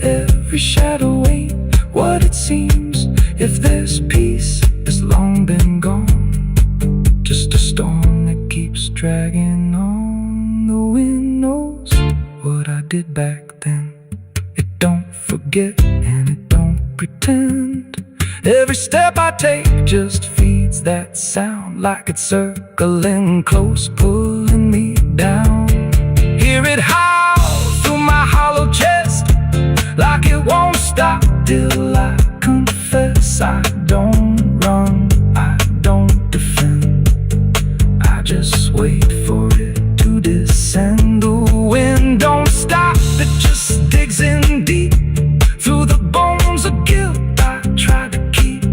[SPEAKER 2] every shadow ain't what it seems. If there's peace, it's long been gone, just a storm that keeps dragging on. The wind knows what I did back then. It don't forget and it don't pretend. Every step I take just feeds that sound, like it's circling close, pulling me down. Hear it howl through my hollow chest, like it won't stop till I confess. I don't run, I don't defend, I just wait for it to descend. The wind don't stop, it just digs in deep, through the bones of guilt I try to keep.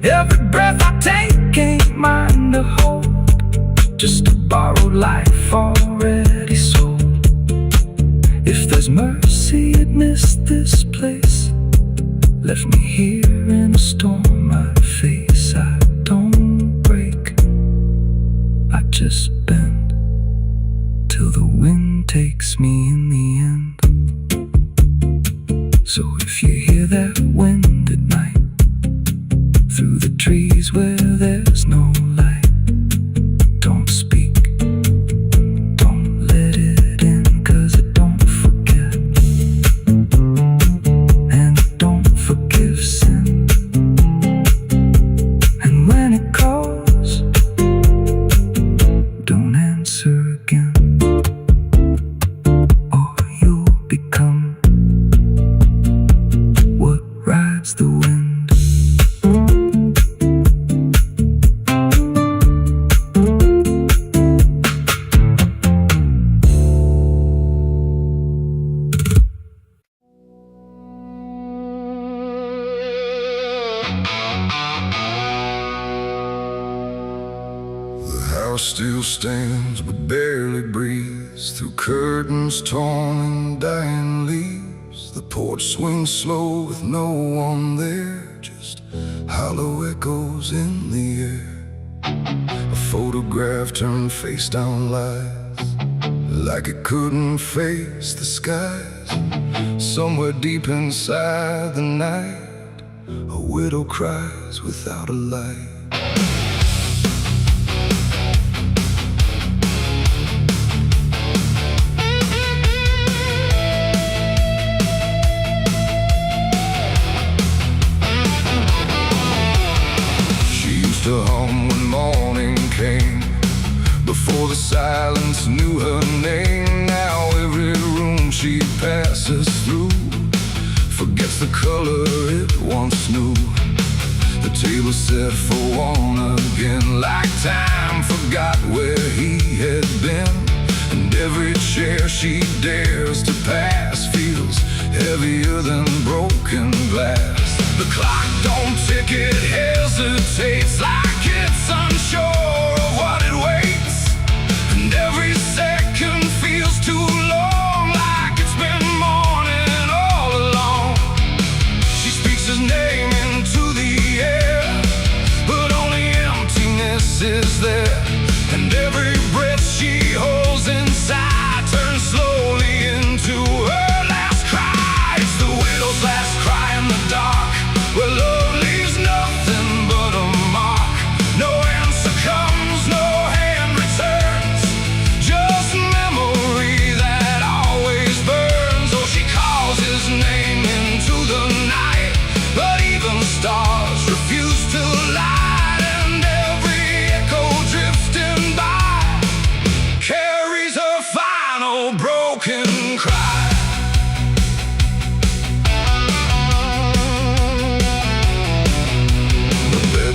[SPEAKER 2] Every breath I take ain't mine to hold, just a borrowed life already sold. If there's mercy, it missed this place, left me here in a storm I face. I don't break, I just bend, till the wind takes me in the end. So if you hear that wind at night, through the trees where there's no light, don't speak, don't let it in, 'cause it don't forget, and it don't forgive sin. And when it calls, don't answer again, or you'll become what rides the wind.
[SPEAKER 1] Still stands but barely breathes through curtains torn and dying leaves. The porch swings slow with no one there, just hollow echoes in the air. A photograph turned face down lies, like it couldn't face the skies. Somewhere deep inside the night, a widow cries without a light. calm when morning came, before the silence knew her name. Now every room she passes through forgets the color it once knew. The table set for one again, like time forgot where he had been. And every chair she dares to pass feels heavier than broken glass. The clock don't tick, it hesitates like it's unsure of what it waits. And every second feels too long, like it's been morning all along. She speaks his name into the air, but only emptiness is there. And every breath she holds inside turns slowly into her last cry. It's the widow's last cry in the dark, where love leaves nothing but a mark. No answer comes, no hand returns, just memory that always burns. Oh, she calls his name into the night, but even stars refuse to light. And every echo drifting by carries her final broken cry.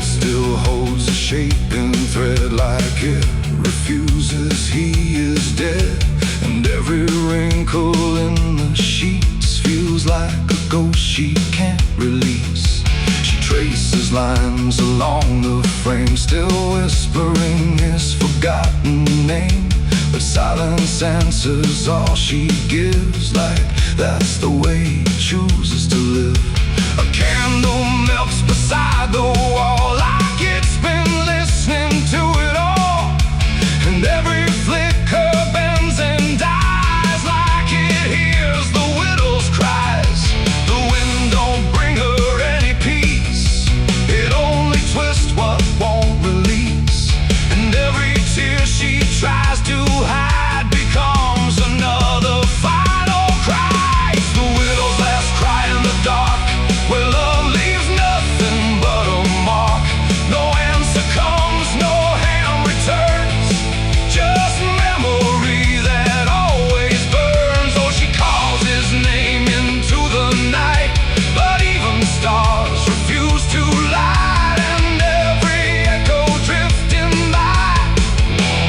[SPEAKER 1] Still holds a shapen thread, like it refuses he is dead. And every wrinkle in the sheets feels like a ghost she can't release. She traces lines along the frame, still whispering his forgotten name. But silence answers all she gives, like that's the way he chooses to live. A candle melts beside the wall, like it's been listening to it all. And every flicker bends and dies, like it hears the widow's cries. The wind don't bring her any peace, it only twists what won't release. And every tear she tries to hide becomes another final cry. It's the widow's last cry in the dark, where love leaves nothing but a mark. No answer comes, no hand returns, just memory that always burns. Oh, she calls his name into the night, but even stars refuse to light. And every echo drifting by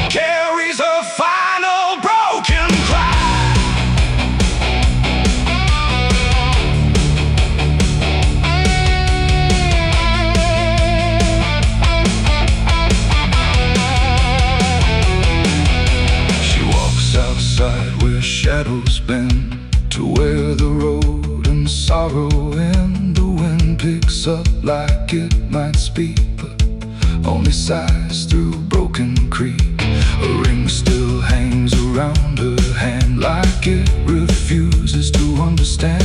[SPEAKER 1] carries her final broken cry. She walks outside where shadows bend, to where the road and sorrow end. The wind picks up like it might speak, but only sighs through broken creek. A ring still hangs around her hand, like it refuses to understand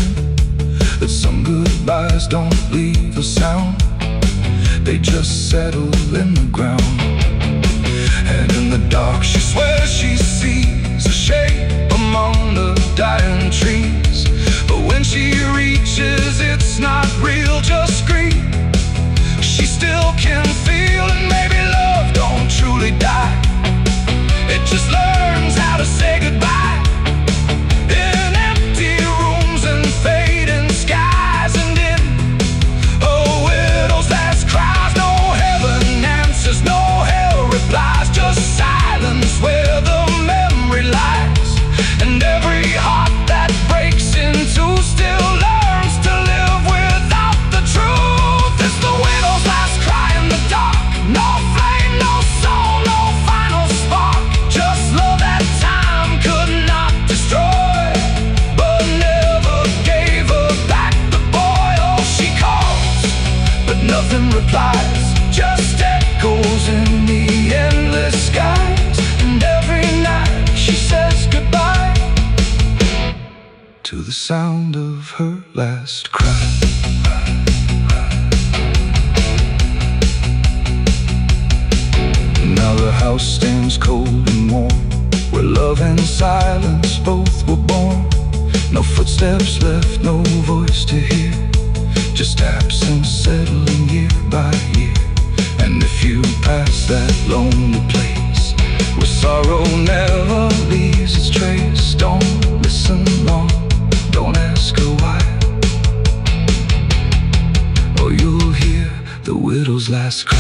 [SPEAKER 1] that some goodbyes don't leave a sound, they just settle in the ground. And in the dark she swears she sees a shape among the dying trees. But when she reaches, it's not real, just grief. She still can feel, and maybe love don't truly die, it just learns how to say goodbye. In empty rooms and fading skies, and in a widow's last cries, no heaven answers, no hell replies, just silence where the memory lies. And every heart that breaks in two still learns to live without the truth. It's the widow's last cry in the dark, no flame, no soul, no final spark, just love that time could not destroy, but never gave her back the boy. Oh, she calls, but nothing replies, just echoes in the endless skies. And every night she says goodbye to the sound of her last cry. Now the house stands cold and warm, where love and silence both were born. No footsteps left, no voice to hear, just absence settling year by year. And if you pass widow's last cry.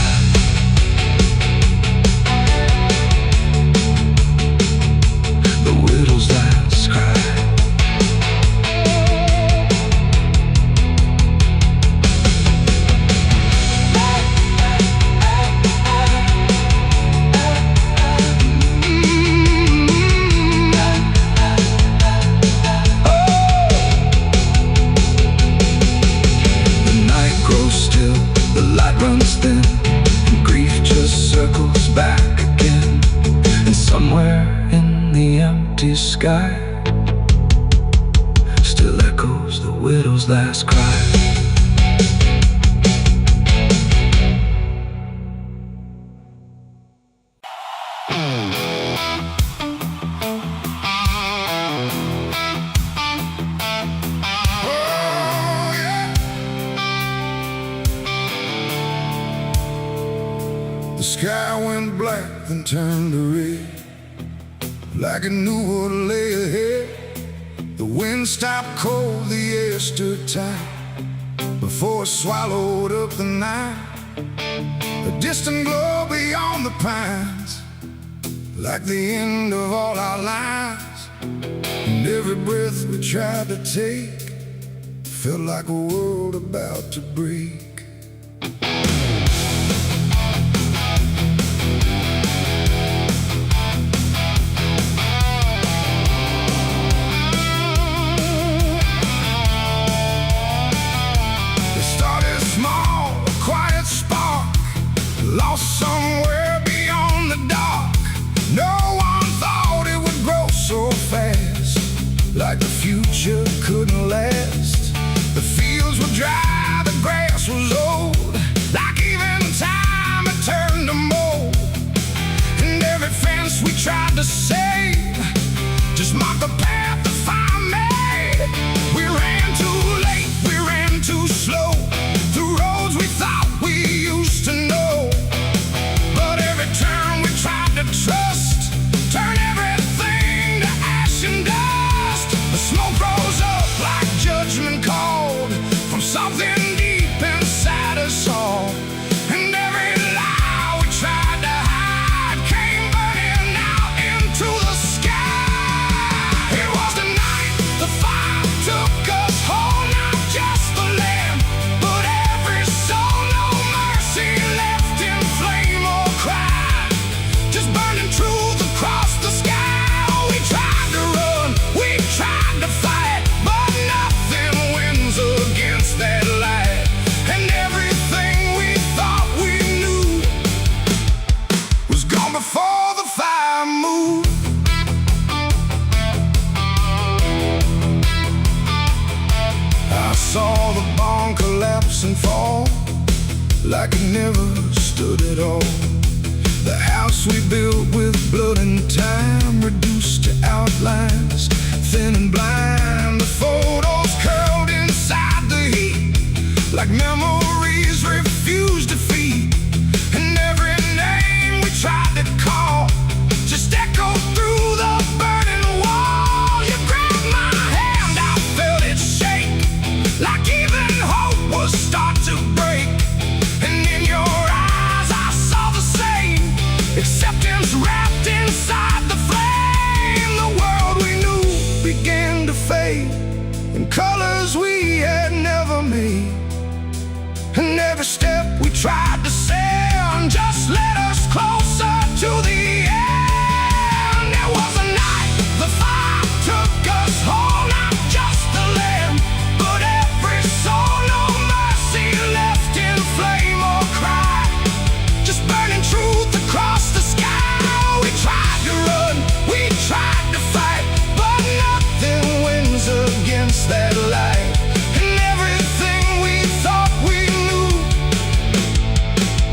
[SPEAKER 1] The widow's last cry. Runs thin, and grief just circles back again. And somewhere in the empty sky still echoes the widow's last cry.
[SPEAKER 2] The sky went black, then turned to red, like it knew what lay ahead. The wind stopped cold, the air stood tight, before it swallowed up the night. A distant glow beyond the pines, like the end of all our lives. And every breath we tried to take felt like a world about to break. Lost somewhere beyond the dark. No one thought it would grow so fast, like the future couldn't last. The fields were dry, the grass was old, like even time had turned to mold. And every fence we tried to save just marked the path the fire made. We ran too late, we ran too slow, through roads we thought we used to know. Trust, turn everything to ash and dust. The smoke rose up like judgment called from something deep inside us all. And every lie we tried to hide came burning out into the sky. It was the night the fire took us whole, not just the land, but every soul. No mercy left in flame or cry. Just burning truth across the sky. We tried to run, we tried to fight, but nothing wins against that light. And everything we thought we knew was gone before the fire moved. I saw the barn collapse and fall, like it never stood at all. The house we built with blood and time, reduced to outlines, thin and blind. The photos curled inside the heat, like memories refused defeat. And every name we tried to call just echoed through the burning wall. You grabbed my hand, I felt it shake, like even hope was start to break. And in your eyes I saw the same acceptance wrapped inside the flame. The world we knew began to fade in colors we had never made. And every step we tried to send just led us closer to the end. It was a night the fire took us whole, not just the land, but every soul. No mercy left in flame or cry, just burning truth across the sky. We tried to run, we tried to fight, but nothing wins against that light. And everything we thought we knew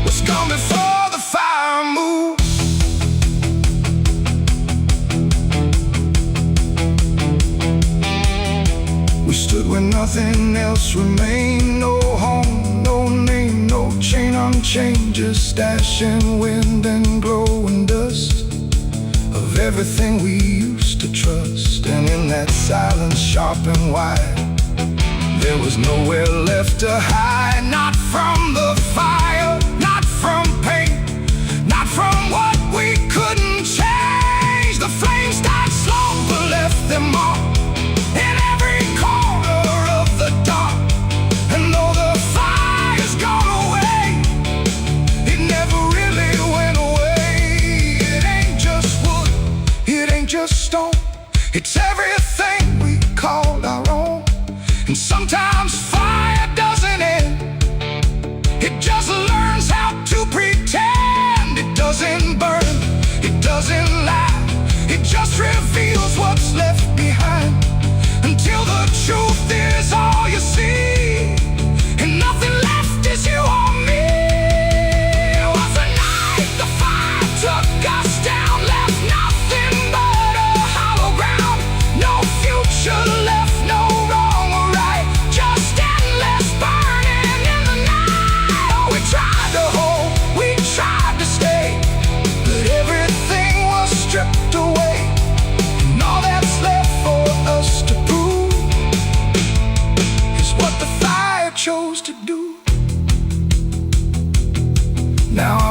[SPEAKER 2] was gone before the fire moved. We stood where nothing else remained. No home, no name, no chain unchained, just ash and wind and glowing dust of everything we used to trust. And in that silence, sharp and wide, there was nowhere left to hide, not from the fire,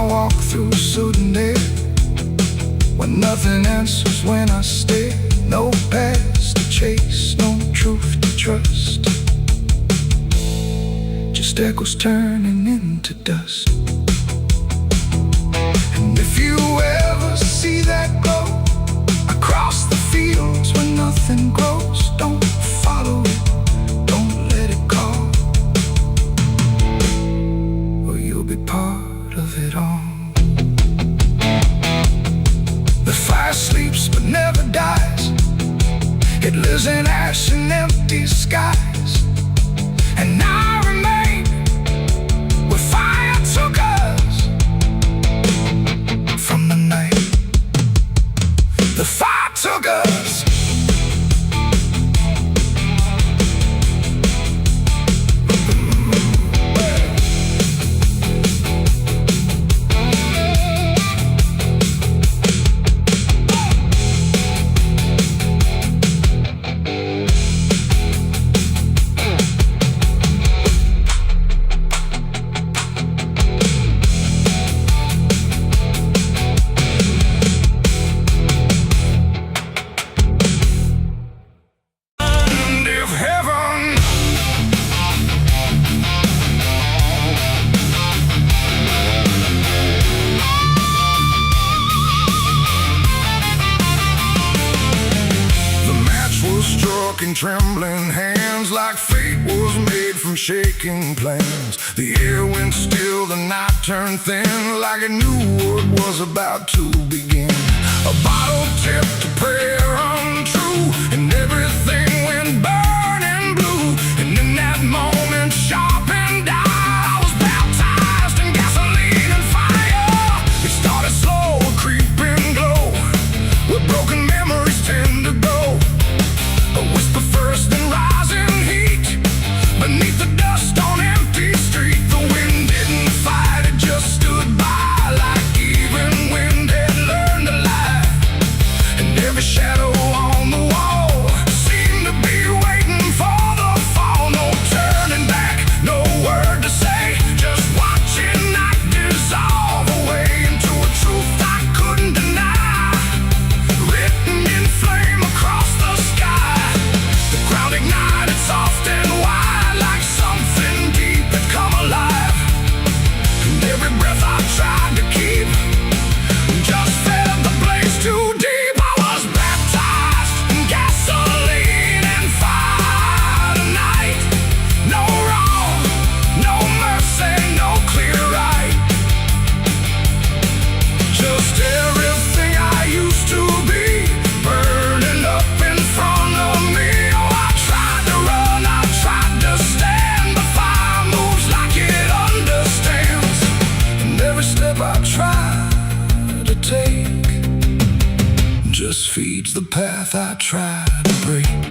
[SPEAKER 1] I walk through sudden air, when nothing answers when I stare. No past to chase, no truth to trust, just echoes turning into dust. And if you ever see that glow across the fields where nothing grows, don't follow it, don't let it call, or you'll be part of it all. The fire sleeps but never dies, it lives in ash and empty skies. And I remain where fire took us from the night. The fire took us. And trembling hands like fate was made from shaking plans. The air went still, the night turned thin, like it knew what was about to begin. A bottle tipped, a prayer untrue, and everything went burning blue. And in that moment, sharp and dire, I was baptized in gasoline and fire. It started slow, a creeping glow, where broken memories tend to go. A whisper first, then rising heat beneath the dust on empty street. The wind didn't fight, it just stood by, like even wind had learned to lie. And every shadow on the wall seemed to be waiting for the fall. No turning back, no word to say, just watching night dissolve away into a truth I couldn't deny, written in flame across the sky. The ground ignited soft and wide, like something deep had come alive. And every breath I tried to keep just fed the blaze too deep. I was baptized in gasoline and fire tonight. No wrong, no mercy, no clear right, just everything I used to be burning up in front of me. Oh, I tried to run, I tried to stand, but fire moves like it understands. And every step I try to take just feeds the path I try to break.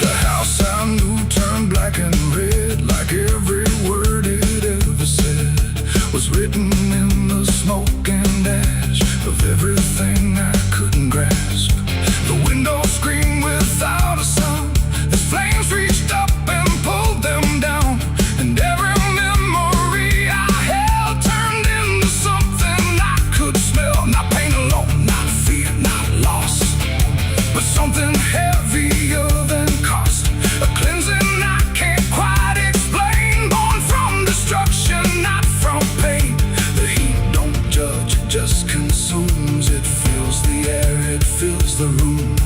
[SPEAKER 1] The house I knew turned black and red, like every word it ever said was written in the smoke and ash of everything I couldn't grasp. The window screamed without a sound as flames reached up and pulled them down. And every memory I held turned into something I could smell. Not pain alone, not fear, not loss, but something heavier than cost. A cleansing I can't quite explain, born from destruction, not from pain. The heat don't judge, it just consumes. It fills the air, it fills the room.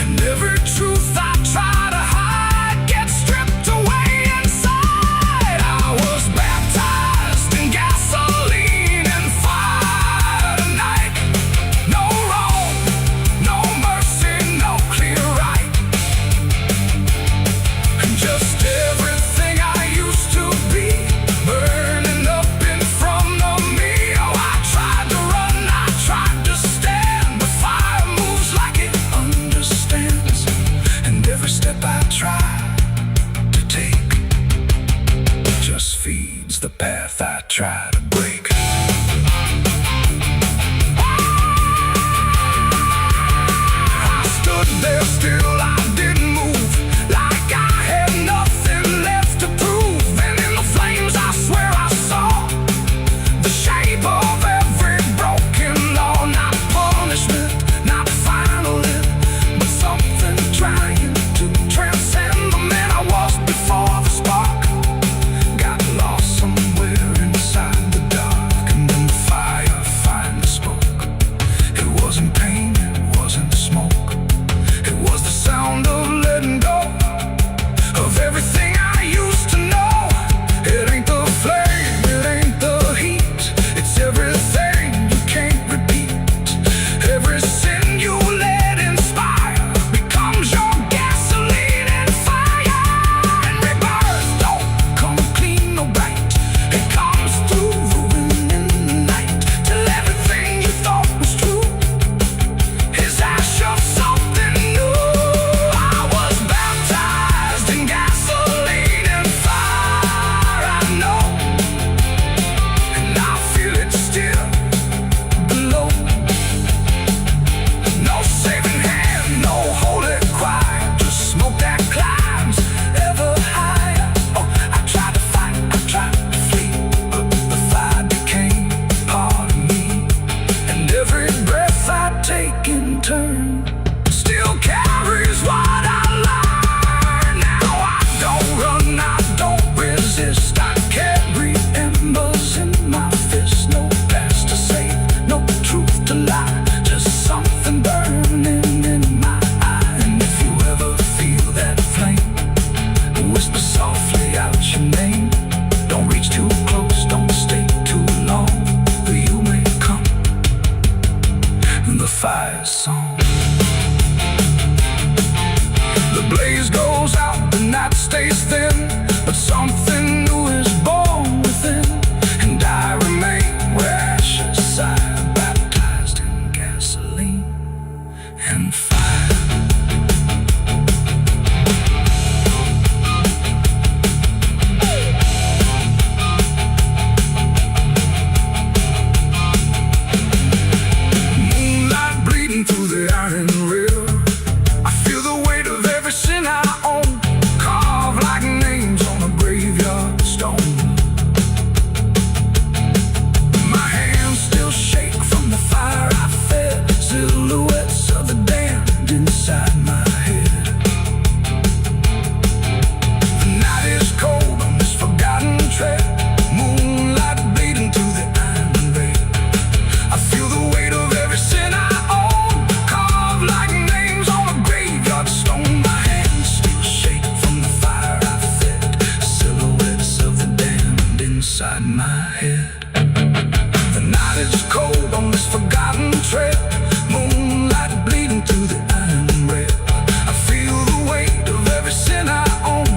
[SPEAKER 1] And every truth I try to hide gets stripped away inside. I was baptized in gasoline and fire tonight. No wrong, no mercy, no clear right, and just everything I used to be burning up in front of me. Oh, I tried to run, I tried to stand, but fire moves like it understands. And every step I try to take just feeds the path I try to break. I stood there still, I didn't move, like I had nothing left to prove. but something new is born within, and I remain where ashes sigh, baptized in gasoline and fire. Through the iron rail, I feel the weight of every sin I own, carved like names on a graveyard stone. My hands still shake from the fire I fed, silhouettes of the damned inside my head. The night is cold on this forgotten trail, moonlight bleeding through the iron rail. I feel the weight of every sin I inside my head. The night is cold on this forgotten trail, moonlight bleeding through the iron rail. I feel the weight of every sin I own,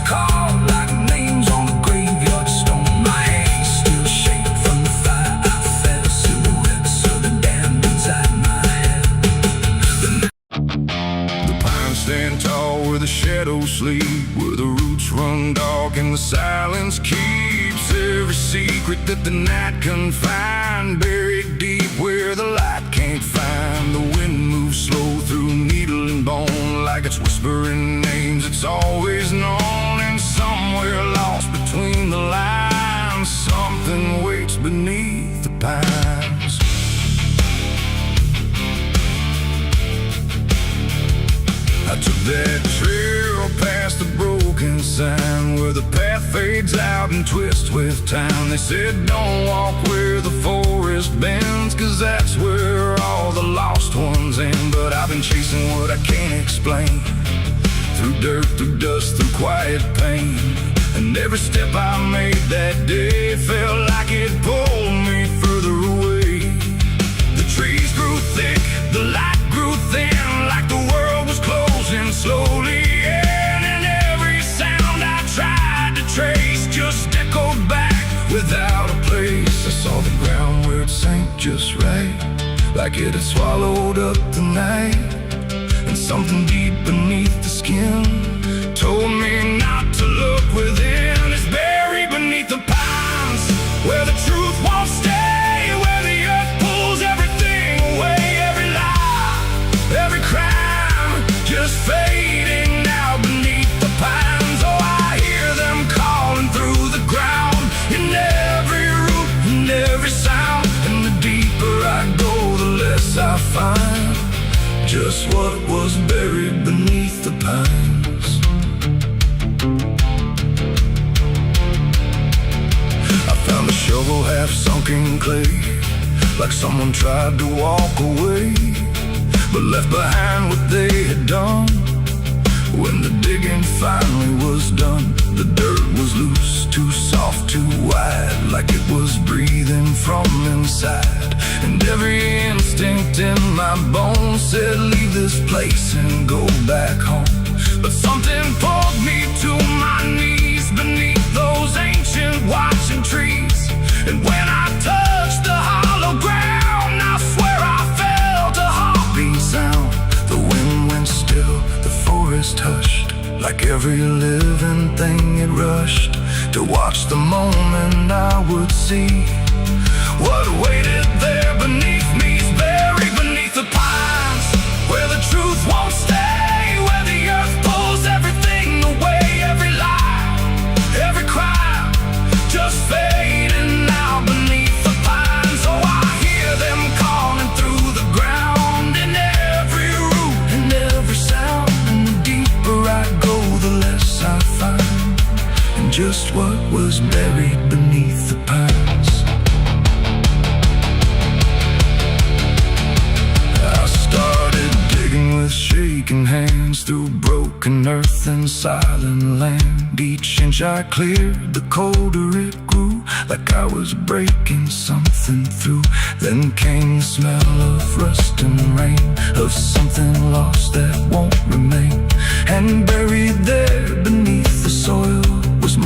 [SPEAKER 1] carved like names on a graveyard stone. My hands still shake from the fire I fed, silhouettes of the damned inside my head. The pines stand tall where the shadows sleep, where the roots run dark and the silence keeps every secret that the night can find, buried deep where the light can't find. The wind moves slow through needle and bone, like it's whispering names it's always known. And somewhere lost between the lines, something waits beneath the pines. I took that trail past the broken sign, where the path fades out and twists with time. They said don't walk where the forest bends, 'cause that's where all the lost ones end. But I've been chasing what I can't explain, through dirt, through dust, through quiet pain. And every step I made that day felt like it pulled me further away. The trees grew thick, the light grew thin, like the world was closing slowly in. And every sound I tried to trace just echoed back without a place. I saw the ground where it sank just right, like it had swallowed up the night. And something deep beneath the skin told me not to look within. It's buried beneath the pines, where the truth won't stay, where the earth pulls everything away. Every lie, every crime, just fading now beneath the pines. Oh, I hear them calling through the ground, in every root and every sound. And the deeper I go, the less I find just what was buried beneath the pines. I found a shovel half sunk in clay, like someone tried to walk away, but left behind what they had done. When the digging finally was done, the dirt was loose, too soft, too wide, like it was breathing from inside. And every instinct in my bones said leave this place and go back home. But something pulled me to my knees beneath those ancient watching trees. And when I touched the hollow ground, I swear I felt a heartbeat sound. The wind went still, the forest hushed, like every living thing it rushed to watch the moment I would see what waited there beneath me. Is buried beneath the pines, where the truth won't stay, where the earth pulls everything away. Every lie, every crime, just fading now beneath the pines. Oh, I hear them calling through the ground, in every root and every sound. And the deeper I go, the less I find, and just what was buried beneath the pines. I started digging with shaking hands through broken earth and silent land. Each inch I cleared, the colder it grew, like I was breaking something through. Then came the smell of rust and rain, of something lost that won't remain. And buried there beneath the soil was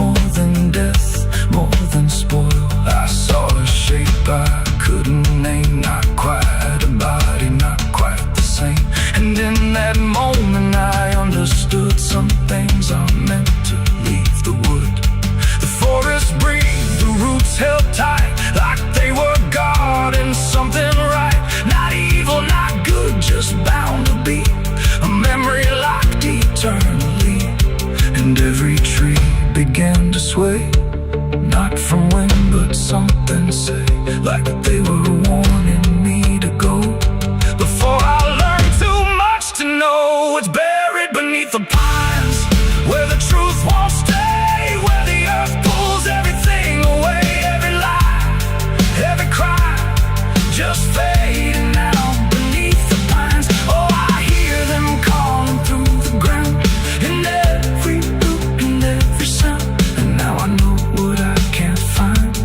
[SPEAKER 1] this way. Not from when, but something say, like that they were warning me to go. Before I learned too much to know it's buried beneath the pines, where the truth won't stay, where the earth pulls everything away. Every lie, every cry, just fading out beneath the pines. Oh, I hear them calling through the ground, in every loop and every sound. And now I know what I can't find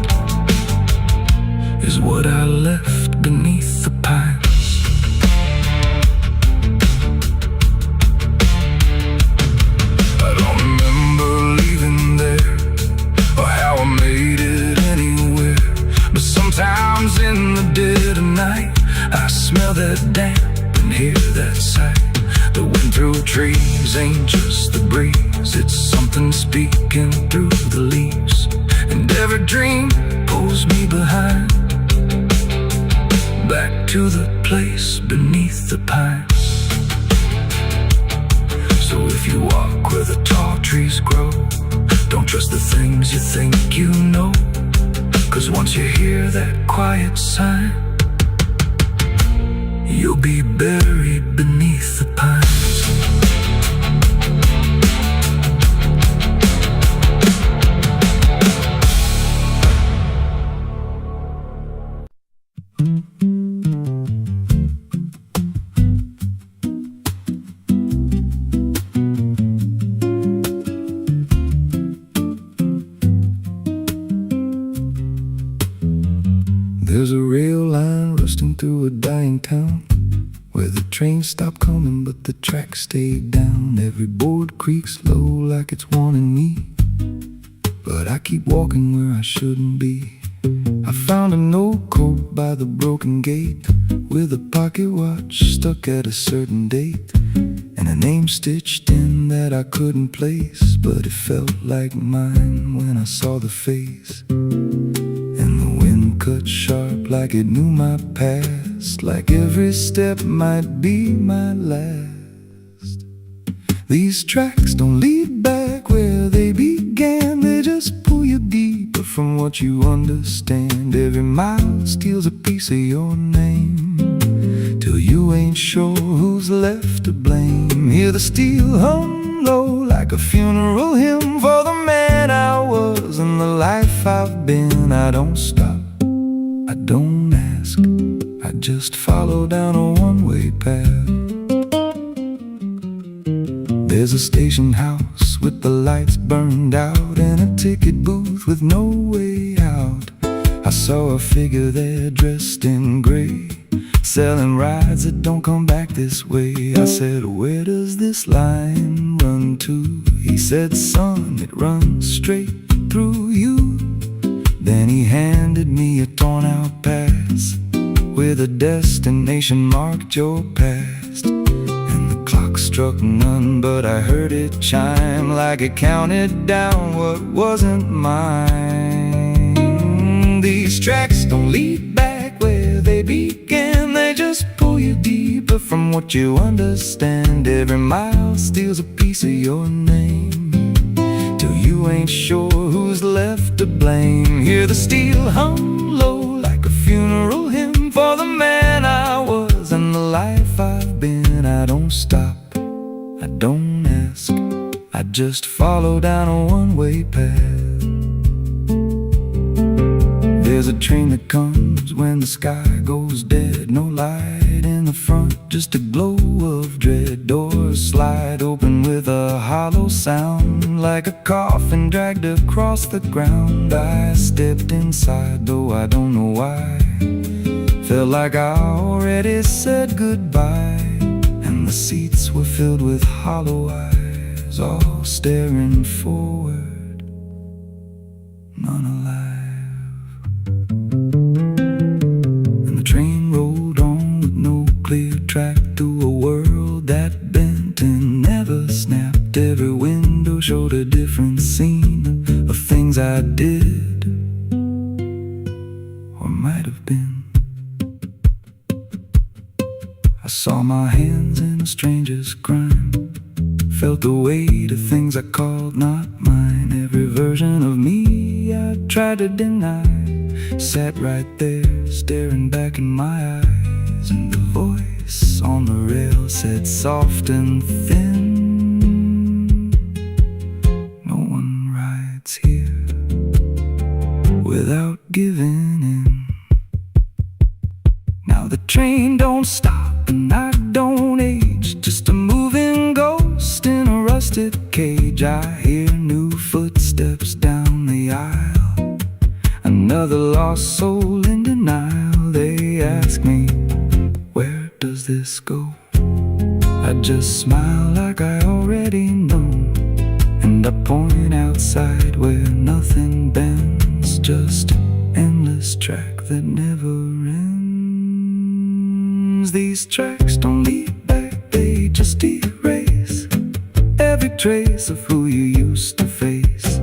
[SPEAKER 1] is what I left beneath the pines. I don't remember leaving there or how I made it anywhere, but sometimes in the dead of night I smell that damp and hear that sigh. The wind through trees ain't just the breeze, it's something speaking through the leaves. And every dream pulls me behind, back to the place beneath the pines. So if you walk where the tall trees grow, don't trust the things you think you know, 'cause once you hear that quiet sign, you'll be buried beneath the pines. There's a rail line rusting through a dying town, where the trains stop coming but the tracks stay down. Every board creaks low like it's warning me, but I keep walking where I shouldn't be. I found a note code by the broken gate, with a pocket watch stuck at a certain date, and a name stitched in that I couldn't place, but it felt like mine when I saw the face. And the wind cut sharp like it knew my past, like every step might be my last. These tracks don't lead back where they began, they just pull you deeper from what you understand. Every mile steals a piece of your name, till you ain't sure who's left to blame. Hear the steel hum low like a funeral hymn for the man I was and the life I've been. I don't stop, I don't ask, I just follow down a one-way path. There's a station house with the lights burned out, and a ticket booth with no way out. I saw a figure there dressed in gray, selling rides that don't come back this way. I said, where does this line run to? He said, son, it runs straight through you. Then he handed me a torn out pass, with a destination marked your past. And the clock struck none, but I heard it chime like it counted down what wasn't mine. These tracks don't lead back where they began, they just pull you deeper from what you understand. Every mile steals a piece of your name, till you ain't sure who's left to blame. Hear the steel hum low like a funeral hymn for the man I was and the life I've been. I don't stop, I don't ask, I just follow down a one-way path. There's a train that comes when the sky goes dead, no light in the front, just a glow of dread. Doors slide open with a hollow sound, like a coffin dragged across the ground. I stepped inside, though I don't know why, felt like I already said goodbye. And the seats were filled with hollow eyes, all staring forward, none alive. And the train rolled on with no clear track through a world that bent and never snapped. Every window showed a different scene of things I did or might have been. I saw my hands in a stranger's crime, felt the weight of things I called not mine.
[SPEAKER 2] every version of me I tried to deny sat right there, staring back in my eyes. And the voice on the rail said soft and thin, no one rides here without giving in. Now the train don't stop and I don't age, just a moving ghost in a rusted cage. I hear new footsteps down the aisle, another lost soul in denial. They ask me, where does this go? I just smile like I already know, and I point outside where nothing bends, just an endless track that never ends. These tracks don't lead back, they just erase every trace of who you used to face.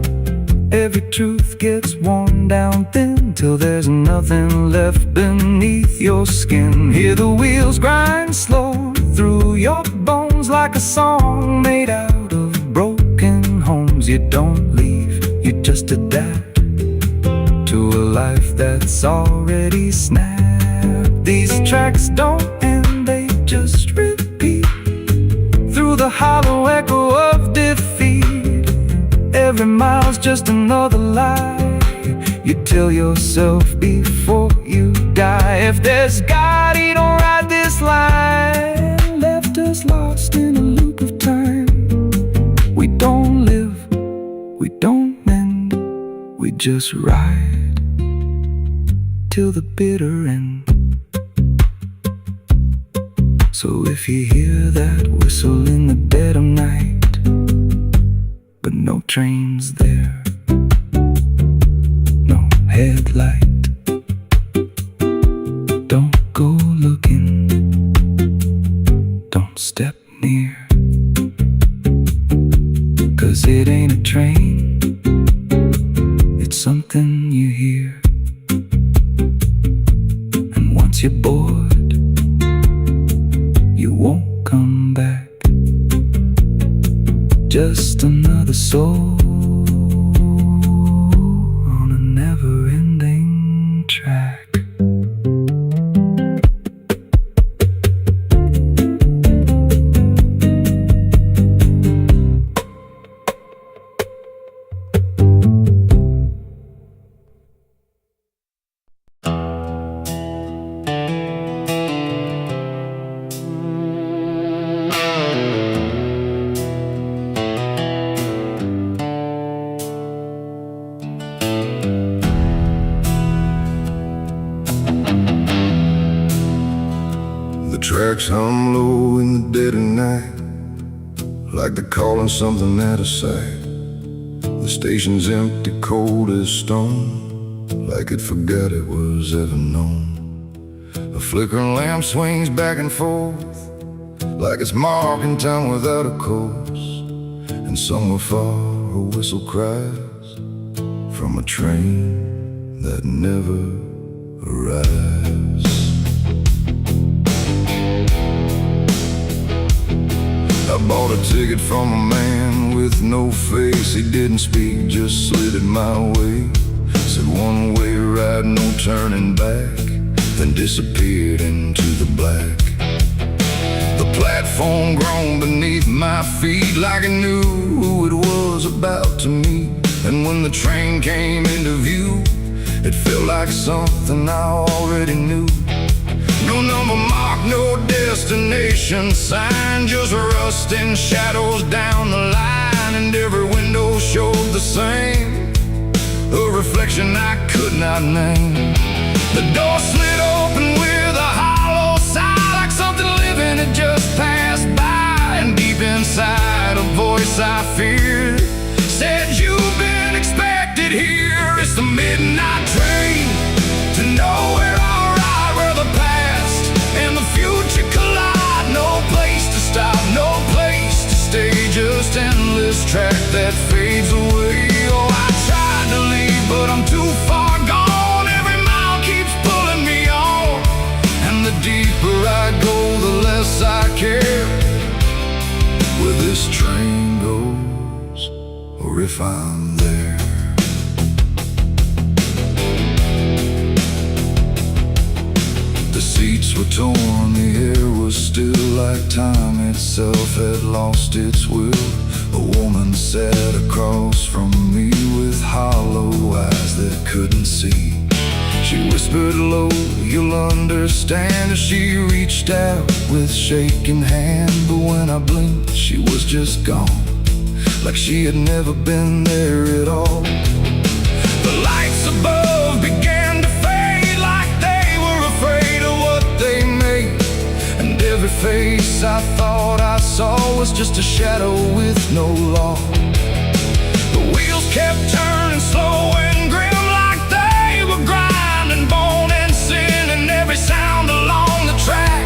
[SPEAKER 2] Every truth gets worn down thin till there's nothing left beneath your skin. Hear the wheels grind slow through your bones like a song made out of broken homes. You don't leave, you just adapt to a life that's already snapped. These tracks don't end, they just repeat through the hollow echo of defeat. Every mile's just another lie you tell yourself before you die. If there's God, he don't ride this line, left us lost in a loop of time. We don't live, we don't mend, we just ride till the bitter end. So if you hear that whistle in the dead of night, but no train's there, no headlight, don't go looking, don't step near, 'cause it ain't a train, it's something you hear. And once you're bored, you won't come back, just another soul on a never-ending track.
[SPEAKER 1] Tracks hum low in the dead of night, like they're calling something out of sight. The station's empty, cold as stone, like it forgot it was ever known. A flickering lamp swings back and forth, like it's marking time without a course. And somewhere far a whistle cries from a train that never arrives. I bought a ticket from a man with no face. He didn't speak, just slid it my way. Said one way ride, no turning back, then disappeared into the black. The platform groaned beneath my feet, like it knew who it was about to meet. And when the train came into view, it felt like something I already knew. No number mark, no destination sign, just rust and shadows down the line. And every window showed the same, a reflection I could not name. The door slid open with a hollow sigh, like something living had just passed by. And deep inside a voice I feared said, "You've been expected here." It's the midnight train to nowhere, alright, where the past and the future collide. No place to stop, no place to stay, just endless track that fades away. Oh, I tried to leave, but I'm too far gone. Every mile keeps pulling me on, and the deeper I go, the less I care where this train goes, or if I'm there. seats were torn, the air was still like time itself had lost its will. A woman sat across from me with hollow eyes that couldn't see. She whispered low, "You'll understand," as she reached out with shaking hand. But when I blinked, she was just gone, like she had never been there at all. The lights above began to fade, like they were afraid of what they made. And every face I thought I saw was just a shadow with no law. The wheels kept turning slow and grim, like they were grinding bone and sin. And every sound along the track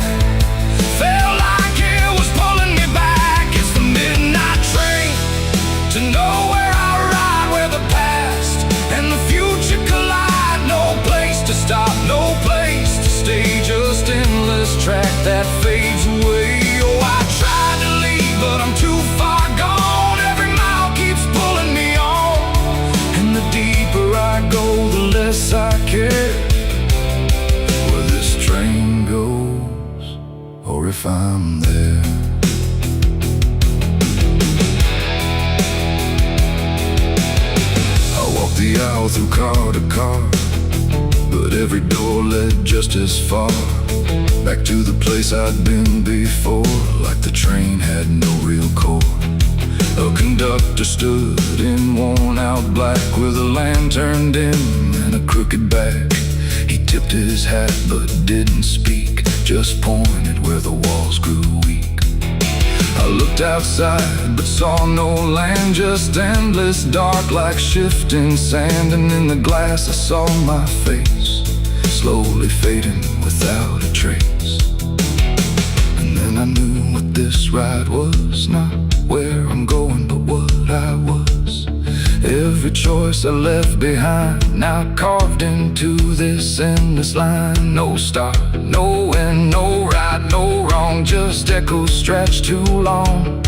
[SPEAKER 1] felt like it was pulling me back. It's the midnight train to nowhere. I ride where the past and the future collide. No place to stop, no place to stay, just endless track that fades away. Oh, I tried to leave, but I'm too far gone. Every mile keeps pulling me on, and the deeper I go, the less I care where this train goes, or if I'm there. I walked the aisle through car to car, but every door led just as far back to the place I'd been before, like the train had no real core. A conductor stood in worn-out black with a lantern dim and a crooked back. He tipped his hat but didn't speak, just pointed where the walls grew weak. I looked outside but saw no land, just endless dark like shifting sand. And in the glass I saw my face, slowly fading without a trace. And then I knew what this ride was, not where I'm going but what I was. Every choice I left behind, now carved into this endless line. No start, no end, no right, no wrong, just echoes stretched too long.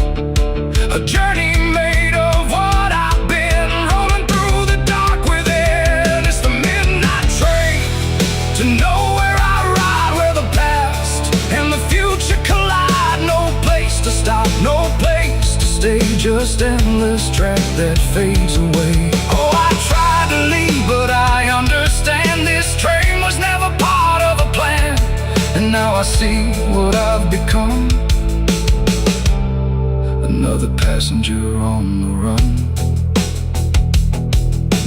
[SPEAKER 1] A journey made of what I've been, rolling through the dark within. It's the midnight train to nowhere. I ride where the past and the future collide. No place to stop, no place to stay, just endless track that fades away. Oh, I tried to leave, but I understand this train was never part of a plan. And now I see what I've become, another passenger on the run.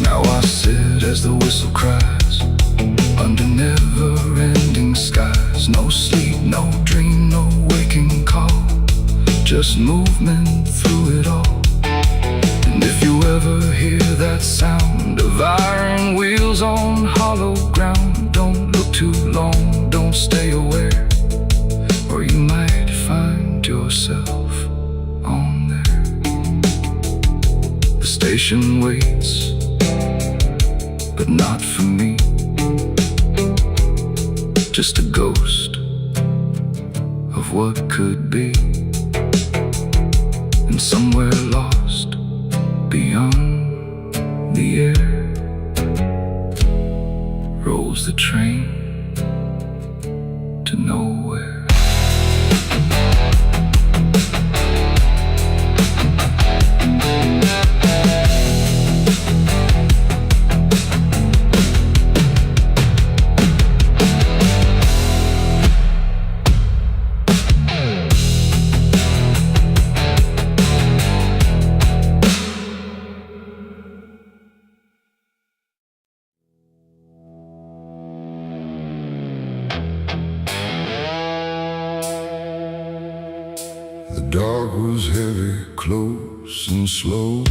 [SPEAKER 1] Now I sit as the whistle cries, under never-ending skies. No sleep, no dream, no waking call, just movement through it all. And if you ever hear that sound of iron wheels on hollow ground, don't look too long, don't stay aware, or you might find yourself on there. The station waits, but not for me, just a ghost of what could be. And somewhere lost beyond the air rolls the train to nowhere. The dark was heavy, close and slow,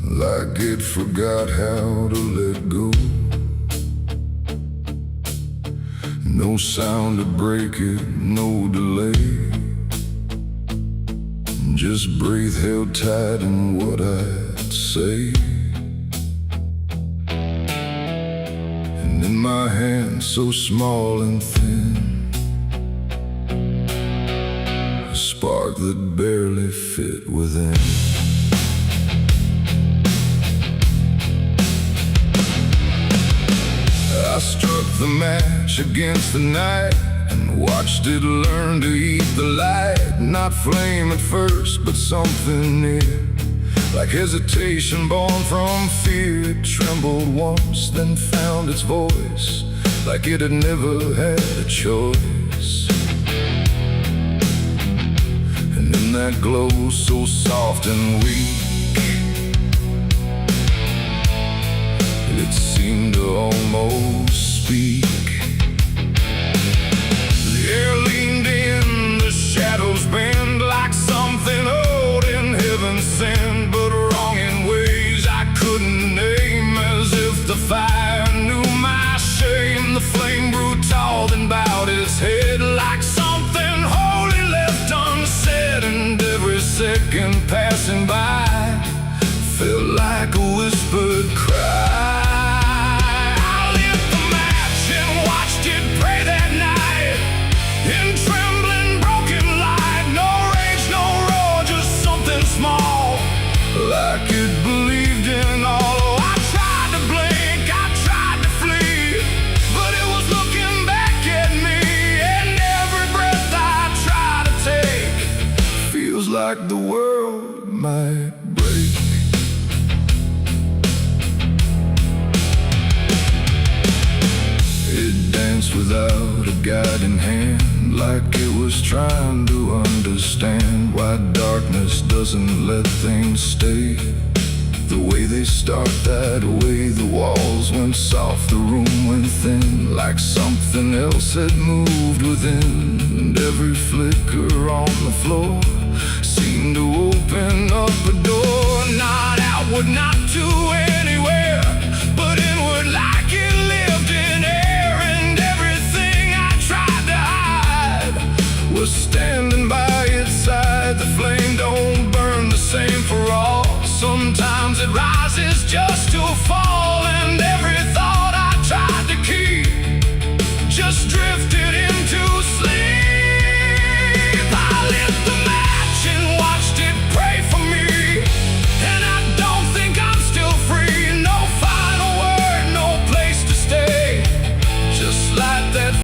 [SPEAKER 1] like it forgot how to let go. No sound to break it, no delay, just breath held tight in what I'd say. And in my hand, so small and thin, a spark that barely fit within. I the match against the night and watched it learn to eat the light. Not flame at first, but something near, like hesitation born from fear. It trembled once, then found its voice, like it had never had a choice. And in that glow so soft and weak, it seemed to almost speak. The air leaned in, the shadows bend, like something old in heaven sent, but wrong in ways I couldn't name. As if the fire knew my shame, the flame grew tall, then bowed its head, like something holy left unsaid. And every second passing by felt like a whispered cry. I lit the match and watched it pray that night, in trembling broken light. No rage, no roar, just something small, like it believed in all. Oh, I tried to blink, I tried to flee, but it was looking back at me. And every breath I try to take feels like the world might break. It danced without a guiding hand, like it was trying to understand why darkness doesn't let things stay the way they start. That way the walls went soft, the room went thin, like something else had moved within. And every flicker on the floor seemed to open up a door.